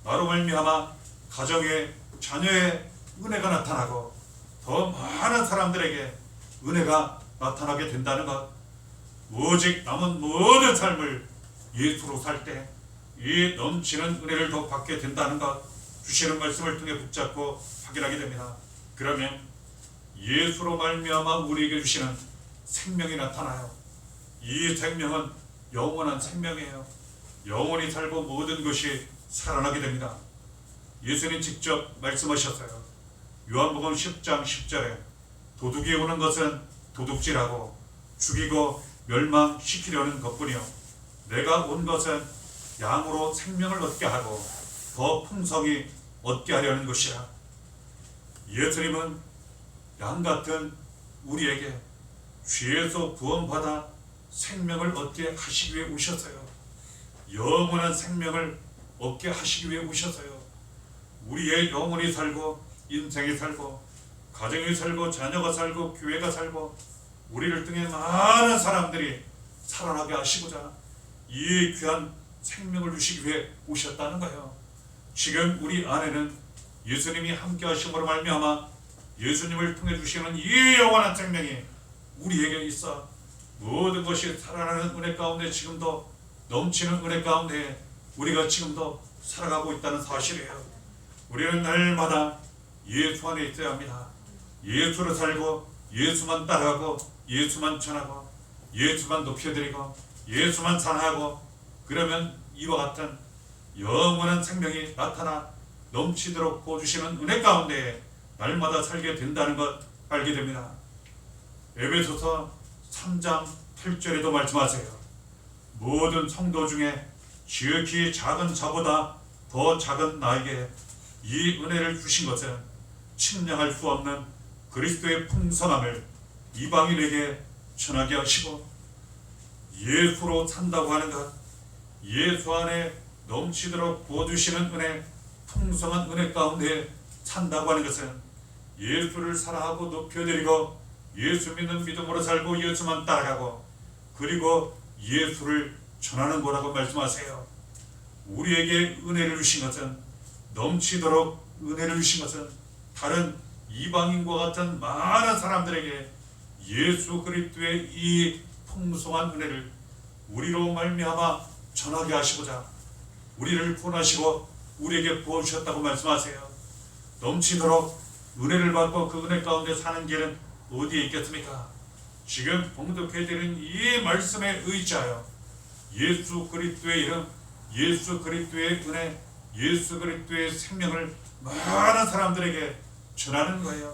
나로 말미암아 가정의 자녀의 은혜가 나타나고 더 많은 사람들에게 은혜가 나타나게 된다는 것, 오직 남은 모든 삶을 예수로 살 때 이 넘치는 은혜를 더 받게 된다는 것, 주시는 말씀을 통해 붙잡고 확인하게 됩니다. 그러면 예수로 말미암아 우리에게 주시는 생명이 나타나요. 이 생명은 영원한 생명이에요. 영원히 살고 모든 것이 살아나게 됩니다. 예수님 직접 말씀하셨어요. 요한복음 10장 10절에 도둑이 오는 것은 도둑질하고 죽이고 멸망시키려는 것뿐이요, 내가 온 것은 양으로 생명을 얻게 하고 더 풍성히 얻게 하려는 것이라. 예수님은 양 같은 우리에게 죄에서 구원받아 생명을 얻게 하시기 위해 오셨어요. 영원한 생명을 얻게 하시기 위해 오셨어요. 우리의 영혼이 살고 인생이 살고 가정이 살고 자녀가 살고 교회가 살고 우리를 통해 많은 사람들이 살아나게 하시고자 이 귀한 생명을 주시기 위해 오셨다는 거예요. 지금 우리 안에는 예수님이 함께 하심으로 말미암아 예수님을 통해 주시는 이 영원한 생명이 우리에게 있어 모든 것이 살아나는 은혜 가운데, 지금도 넘치는 은혜 가운데 우리가 지금도 살아가고 있다는 사실이에요. 우리는 날마다 예수 안에 있어야 합니다. 예수를 살고 예수만 따라가고 예수만 전하고 예수만 높여드리고 예수만 사랑하고, 그러면 이와 같은 영원한 생명이 나타나 넘치도록 부어주시는 은혜 가운데 날마다 살게 된다는 것 알게 됩니다. 에베소서 3장 8절에도 말씀하세요. 모든 성도 중에 지극히 작은 자보다 더 작은 나에게 이 은혜를 주신 것은 측량할 수 없는 그리스도의 풍성함을 이방인에게 전하게 하시고, 예수로 산다고 하는 것, 예수 안에 넘치도록 부어주시는 은혜, 풍성한 은혜 가운데 산다고 하는 것은 예수를 사랑하고 높여드리고 예수 믿는 믿음으로 살고 예수만 따라가고 그리고 예수를 전하는 거라고 말씀하세요. 우리에게 은혜를 주신 것은, 넘치도록 은혜를 주신 것은 다른 이방인과 같은 많은 사람들에게 예수 그리스도의 이 풍성한 은혜를 우리로 말미암아 전하게 하시고자 우리를 구원하시고 우리에게 부어주셨다고 말씀하세요. 넘치도록 은혜를 받고 그 은혜 가운데 사는 길은 어디에 있겠습니까? 지금 봉독해드린 이 말씀에 의지하여 예수 그리스도의 이름, 예수 그리스도의 은혜, 예수 그리스도의 생명을 많은 사람들에게 전하는 거예요.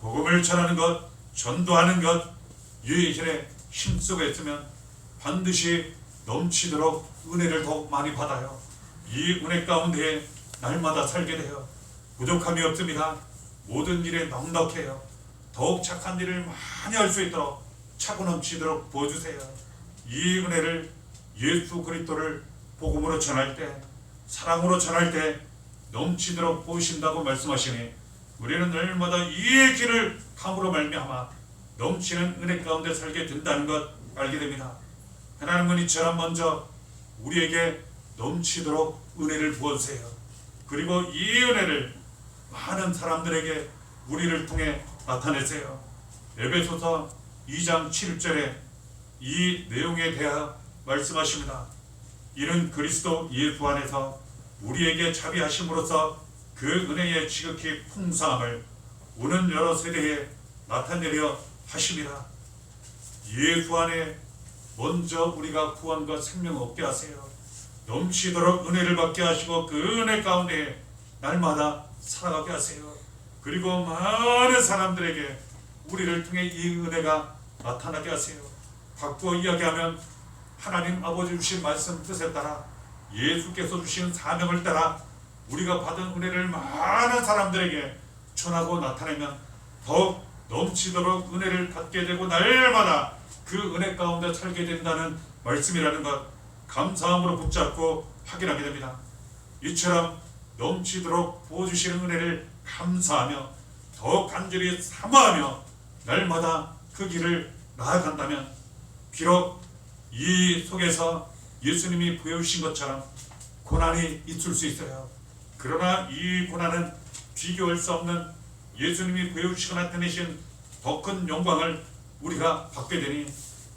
복음을 전하는 것, 전도하는 것, 이 일에 힘쓰고 있으면 반드시 넘치도록 은혜를 더욱 많이 받아요. 이 은혜 가운데 날마다 살게 돼요. 부족함이 없습니다. 모든 일에 넉넉해요. 더욱 착한 일을 많이 할 수 있도록 차고 넘치도록 부어주세요. 이 은혜를 예수 그리스도를 복음으로 전할 때, 사랑으로 전할 때 넘치도록 부으신다고 말씀하시니 우리는 날마다 이 길을 감으로 말미암아 넘치는 은혜 가운데 살게 된다는 것 알게 됩니다. 하나님은 이처럼 먼저 우리에게 넘치도록 은혜를 부어주세요. 그리고 이 은혜를 많은 사람들에게 우리를 통해 나타내세요. 에베소서 2장 7절에 이 내용에 대하여 말씀하십니다. 이는 그리스도 예수 안에서 우리에게 자비하심으로써 그 은혜의 지극히 풍성함을 오는 여러 세대에 나타내려 하심이라. 예수 안에 먼저 우리가 구원과 생명을 얻게 하세요. 넘치도록 은혜를 받게 하시고 그 은혜 가운데 날마다 살아가게 하세요. 그리고 많은 사람들에게 우리를 통해 이 은혜가 나타나게 하세요. 바꾸어 이야기하면 하나님 아버지 주신 말씀 뜻에 따라 예수께서 주신 사명을 따라 우리가 받은 은혜를 많은 사람들에게 전하고 나타내면 더욱 넘치도록 은혜를 받게 되고 날마다 그 은혜 가운데 살게 된다는 말씀이라는 것 감사함으로 붙잡고 확인하게 됩니다. 이처럼 넘치도록 부어주시는 은혜를 감사하며 더욱 간절히 사모하며 날마다 그 길을 나아간다면 비록 이 속에서 예수님이 보여주신 것처럼 고난이 있을 수 있어요. 그러나 이 고난은 비교할 수 없는 예수님이 보여주시고 나타내신 더 큰 영광을 우리가 받게 되니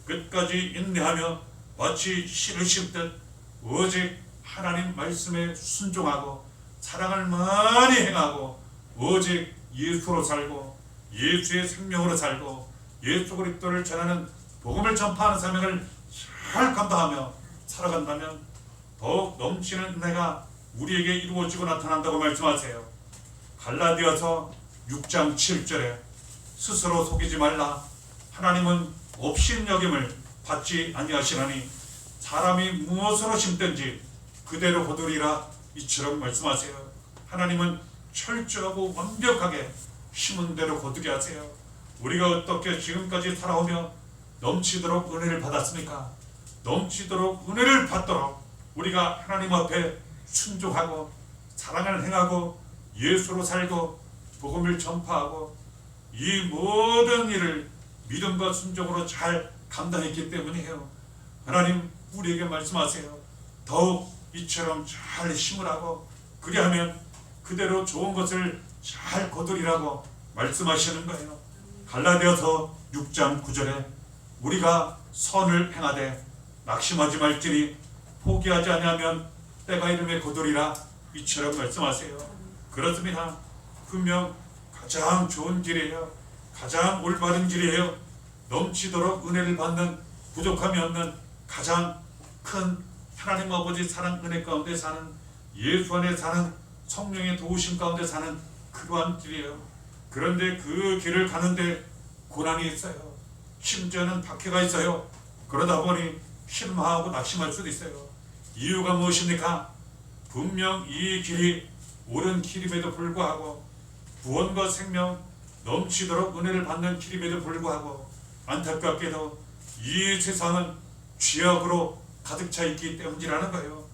끝까지 인내하며 마치 씨를 심듯 오직 하나님 말씀에 순종하고 사랑을 많이 행하고 오직 예수로 살고 예수의 생명으로 살고 예수 그리스도를 전하는 복음을 전파하는 사명을 잘 감당하며 살아간다면 더욱 넘치는 은혜가 우리에게 이루어지고 나타난다고 말씀하세요. 갈라디아서 6장 7절에 스스로 속이지 말라. 하나님은 업신여김을 받지 아니하시나니 사람이 무엇으로 심든지 그대로 거두리라. 이처럼 말씀하세요. 하나님은 철저하고 완벽하게 심은 대로 거두게 하세요. 우리가 어떻게 지금까지 살아오며 넘치도록 은혜를 받았습니까? 넘치도록 은혜를 받도록 우리가 하나님 앞에 순종하고 사랑을 행하고 예수로 살고 복음을 전파하고 이 모든 일을 믿음과 순종으로 잘 감당했기 때문이에요. 하나님 우리에게 말씀하세요. 더욱 이처럼 잘 심으라고 그리하면 그대로 좋은 것을 잘 거두리라고 말씀하시는 거예요. 갈라디아서 6장 9절에 우리가 선을 행하되 낙심하지 말지니 포기하지 아니하면 때가 이름에 거두리라. 이처럼 말씀하세요. 그렇습니다. 분명 가장 좋은 길이에요. 가장 올바른 길이에요. 넘치도록 은혜를 받는 부족함이 없는 가장 큰 하나님 아버지 사랑 은혜 가운데 사는 예수 안에 사는 성령의 도우심 가운데 사는 그러한 길이에요. 그런데 그 길을 가는데 고난이 있어요. 심지어는 박해가 있어요. 그러다 보니 실망하고 낙심할 수도 있어요. 이유가 무엇입니까? 분명 이 길이 옳은 길임에도 불구하고 구원과 생명 넘치도록 은혜를 받는 길임에도 불구하고 안타깝게도 이 세상은 죄악으로 가득 차 있기 때문이라는 거예요.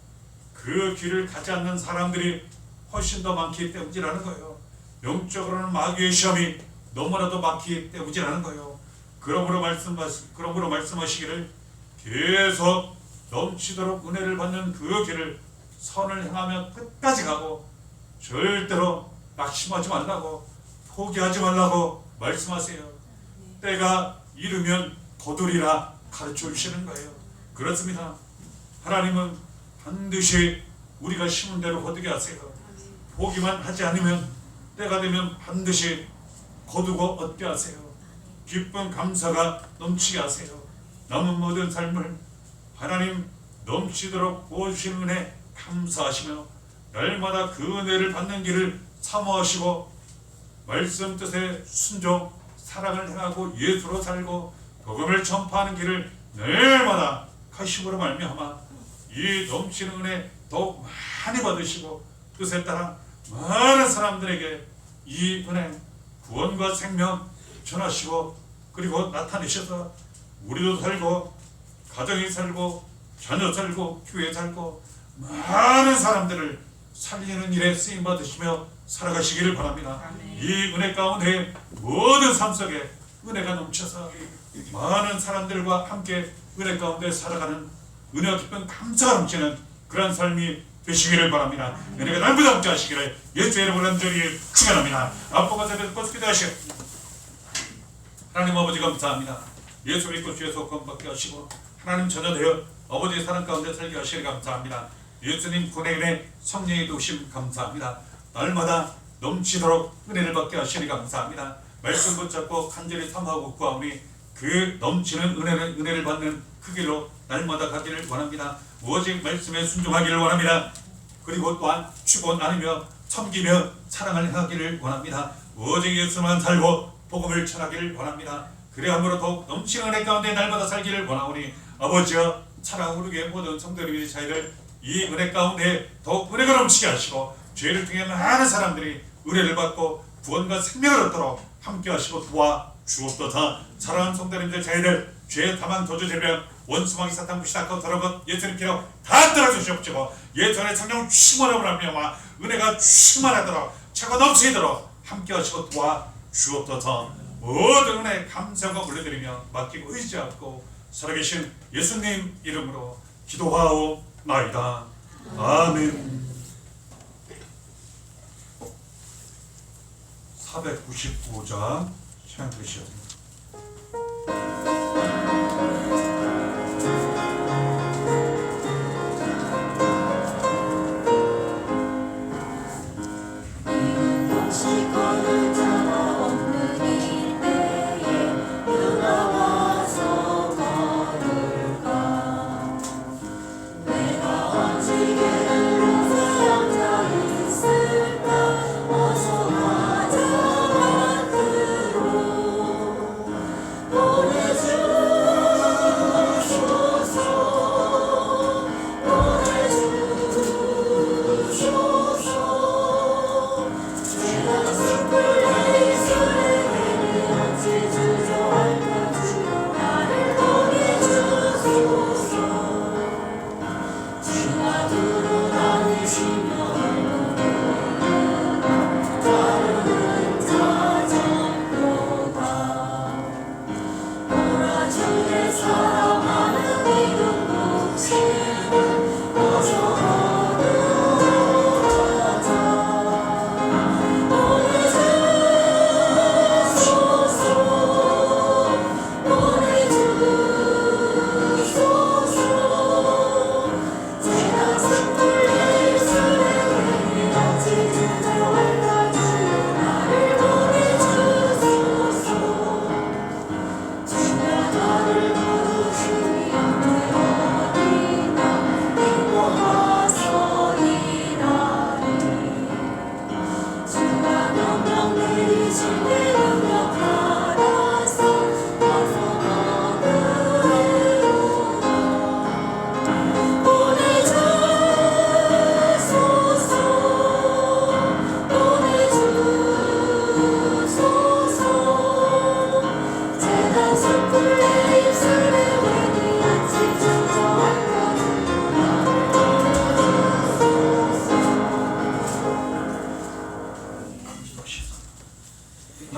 그 길을 가지 않는 사람들이 훨씬 더 많기 때문이라는 거예요. 영적으로는 마귀의 시험이 너무나도 많기 때문이라는 거예요. 그러므로 말씀하시기를 계속 넘치도록 은혜를 받는 그 길을 선을 행하며 끝까지 가고 절대로 낙심하지 말라고 포기하지 말라고 말씀하세요. 때가 이르면 거두리라 가르쳐 주시는 거예요. 그렇습니다. 하나님은 반드시 우리가 심은 대로 거두게 하세요. 포기만 하지 않으면 때가 되면 반드시 거두고 얻게 하세요. 기쁨 감사가 넘치게 하세요. 남은 모든 삶을 하나님 넘치도록 부어주시는 은혜 감사하시며 날마다 그 은혜를 받는 길을 사모하시고 말씀 뜻에 순종 사랑을 행하고 예수로 살고 복음을 전파하는 길을 날마다 가심으로 말미암아 이 넘치는 은혜 더욱 많이 받으시고 뜻에 따라 많은 사람들에게 이 은혜 구원과 생명 전하시고 그리고 나타내셔서 우리도 살고 가정이 살고 자녀 살고 교회 살고 많은 사람들을 살리는 일에 쓰임 받으시며 살아가시기를 바랍니다. 이 은혜 가운데 모든 삶 속에 은혜가 넘쳐서 많은 사람들과 함께 은혜 가운데 살아가는 은혜와 기쁨 감사가 넘치는 그런 삶이 되시기를 바랍니다. 은혜가 날마다 함께 하시기를 예수의 이름으로 간절히 축원합니다. 아빠가 새벽 버스 기도하시오. 하나님 아버지 감사합니다. 예수 믿고 주의 소원 받게 하시고 하나님 자녀 되어 아버지의 사랑 가운데 살게 하시길 감사합니다. 예수님 군의 은혜 성령의 도우심 감사합니다. 날마다 넘치도록 은혜를 받게 하시니 감사합니다. 말씀 붙잡고 간절히 삼하고 구하오니 그 넘치는 은혜를 받는 그 길로 날마다 가기를 원합니다. 오직 말씀에 순종하기를 원합니다. 그리고 또한 추고 나누며 섬기며 사랑을 행하기를 원합니다. 오직 예수만 살고 복음을 전하기를 원합니다. 그래야므로 더욱 넘치는 은혜 가운데 날마다 살기를 원하오니 아버지여 사랑으로 위해 모든 성도님의 자유를 이 은혜 가운데 더욱 은혜가 넘치게 하시고 죄를 통해 많은 사람들이 은혜를 받고 구원과 생명을 얻도록 함께 하시고 도와 주옵소서. 사랑하는 성도님들 자유를 죄의 다만 도주 제병 원수마귀 사탄 무시하고 더러운 것 예수님 피로 다 떨어주시옵시고 예수의 성령 충만함을 하며 은혜가 충만하도록 차고 넘치도록 함께 하시고 도와 주옵소서. 모든 은혜 감사과 올려드리며 맡기고 의지하고 살아계신 예수님 이름으로 기도하옵나이다. 아멘. 495장 찬양드리시옵소서.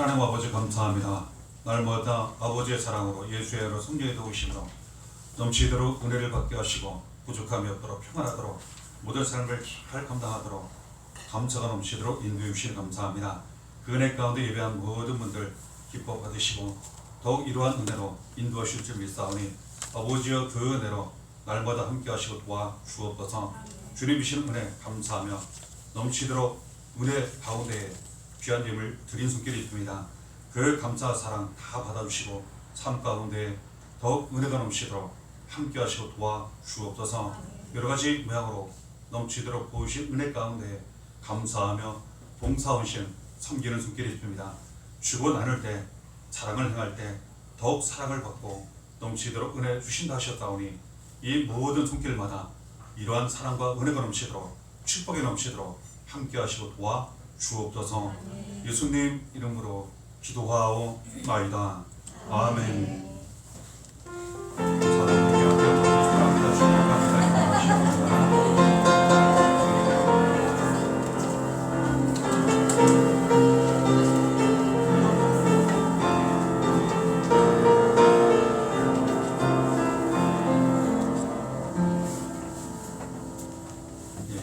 하나님 아버지 감사합니다. 날마다 아버지의 사랑으로 예수의 이름으로 성령의 도우심으로 넘치도록 은혜를 받게 하시고 부족함이 없도록 평안하도록 모든 삶을 잘 감당하도록 감사가 넘치도록 인도해 주시니 감사합니다. 그 은혜 가운데 예배한 모든 분들 기뻐 받으시고 더욱 이러한 은혜로 인도하실 줄 믿사오니 아버지여 그 은혜로 날마다 함께 하시고 도와 주옵소서. 주님이시는 은혜 감사하며 넘치도록 은혜 가운데에 귀한 예물 드린 손길이 있습니다. 그 감사 사랑 다 받아주시고 삶 가운데 더욱 은혜가 넘치도록 함께 하시고 도와 주옵소서. 여러 가지 모양으로 넘치도록 보이신 은혜 가운데 감사하며 봉사원신 섬기는 손길이 있습니다. 주고 나눌 때 사랑을 행할 때 더욱 사랑을 받고 넘치도록 은혜 주신다 하셨다오니 이 모든 손길마다 이러한 사랑과 은혜가 넘치도록 축복이 넘치도록 함께 하시고 도와 주옵소서. 예수님 이름으로 기도하오나이다. 아멘.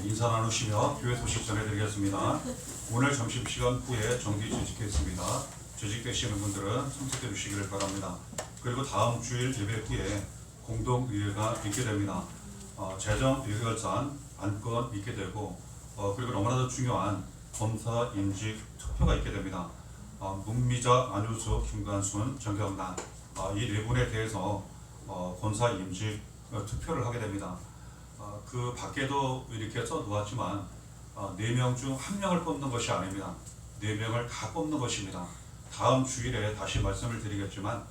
인사 나누시며 교회 소식 전해드리겠습니다. 오늘 점심시간 후에 정기 재직했습니다. 재직되시는 분들은 참석해 주시기를 바랍니다. 그리고 다음 주일 예배 후에 공동의회가 있게 됩니다. 재정의결산 안건 있게 되고 그리고 너무나도 중요한 검사 임직 투표가 있게 됩니다. 문미자, 안효수, 김관순, 정경란 이 네 분에 대해서 권사 임직 투표를 하게 됩니다. 그 밖에도 이렇게 써놓았지만 4명 중 1명을 뽑는 것이 아닙니다. 4명을 다 뽑는 것입니다. 다음 주일에 다시 말씀을 드리겠지만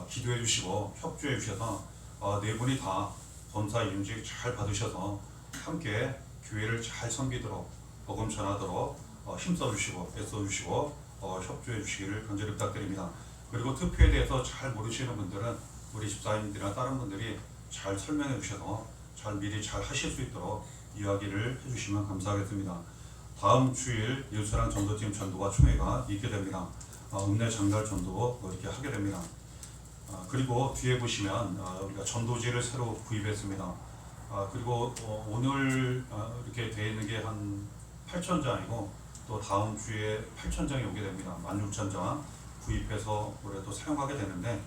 기도해 주시고 협조해 주셔서 4분이 다 권사 임직 잘 받으셔서 함께 교회를 잘 섬기도록 복음 전하도록 힘써 주시고 애써 주시고 협조해 주시기를 간절히 부탁드립니다. 그리고 투표에 대해서 잘 모르시는 분들은 우리 집사님들이나 다른 분들이 잘 설명해 주셔서 잘 미리 잘 하실 수 있도록 이야기를 해주시면 감사하겠습니다. 다음 주일 예수랑 전도팀 전도와 총회가 있게 됩니다. 읍내 장날 전도 이렇게 하게 됩니다. 그리고 뒤에 보시면 우리가 전도지를 새로 구입했습니다. 그리고 오늘 이렇게 되어 있는 게 한 8,000장이고 또 다음 주에 8,000장이 오게 됩니다. 16,000장 구입해서 올해 또 사용하게 되는데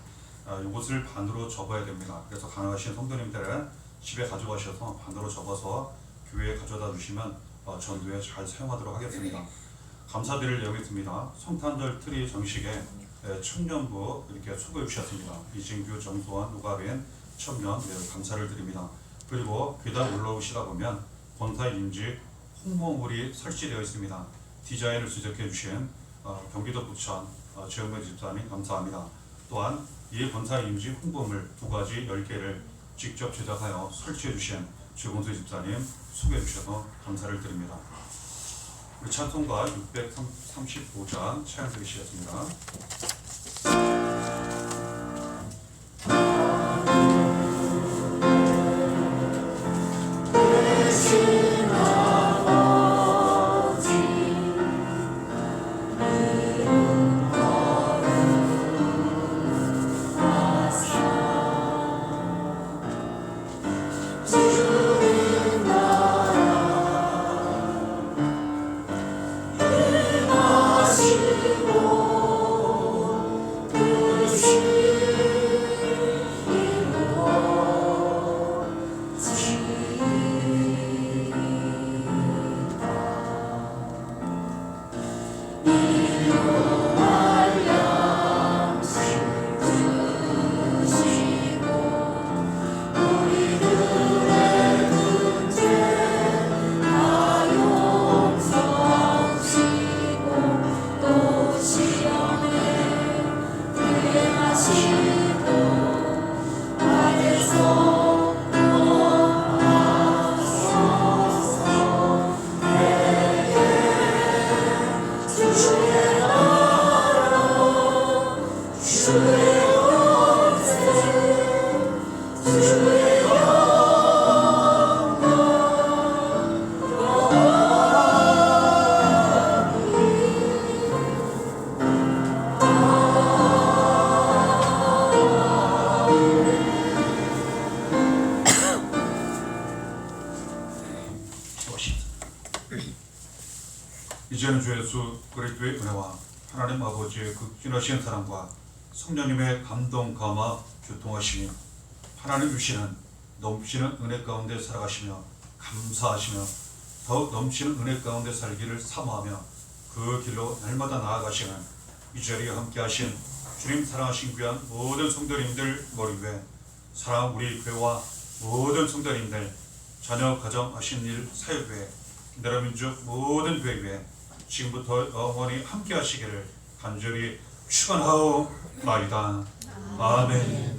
이것을 반으로 접어야 됩니다. 그래서 가능하신 성도님들은 집에 가져가셔서 반으로 접어서 교회에 가져다 주시면 전도에 잘 사용하도록 하겠습니다. 감사드릴 내용이 있습니다. 성탄절 트리 정식에 청년부 이렇게 수고해 주셨습니다. 이진규, 정소환, 노가벤, 청년 매우 감사를 드립니다. 그리고 계단 올라오시다 보면 권사 임직 홍보물이 설치되어 있습니다. 디자인을 지적해 주신 경기도 부천 최영배 집사님 감사합니다. 또한 이 권사 임직 홍보물 2가지 10개를 직접 제작하여 설치해 주신 최공수 집사님 수고해 주셔서 감사를 드립니다. 우리 찬송가 635장 찬양 드리시겠습니다. 이제는 주 예수 그리스도의 은혜와 하나님 아버지의 극진하신 사랑과 성령님의 감동 감화 교통하심이 하나님 주시는 넘치는 은혜 가운데 살아가시며 감사하시며 더욱 넘치는 은혜 가운데 살기를 사모하며 그 길로 날마다 나아가시는 이 자리에 함께 하신 주님 사랑하신 귀한 모든 성도님들 머리 위에 사랑 우리 교회와 모든 성도님들 자녀 가정 하신 일 사역 위에 나라 민족 모든 교회 위에 지금부터 영원히 함께 하시기를 간절히 축원하옵나이다. 아멘.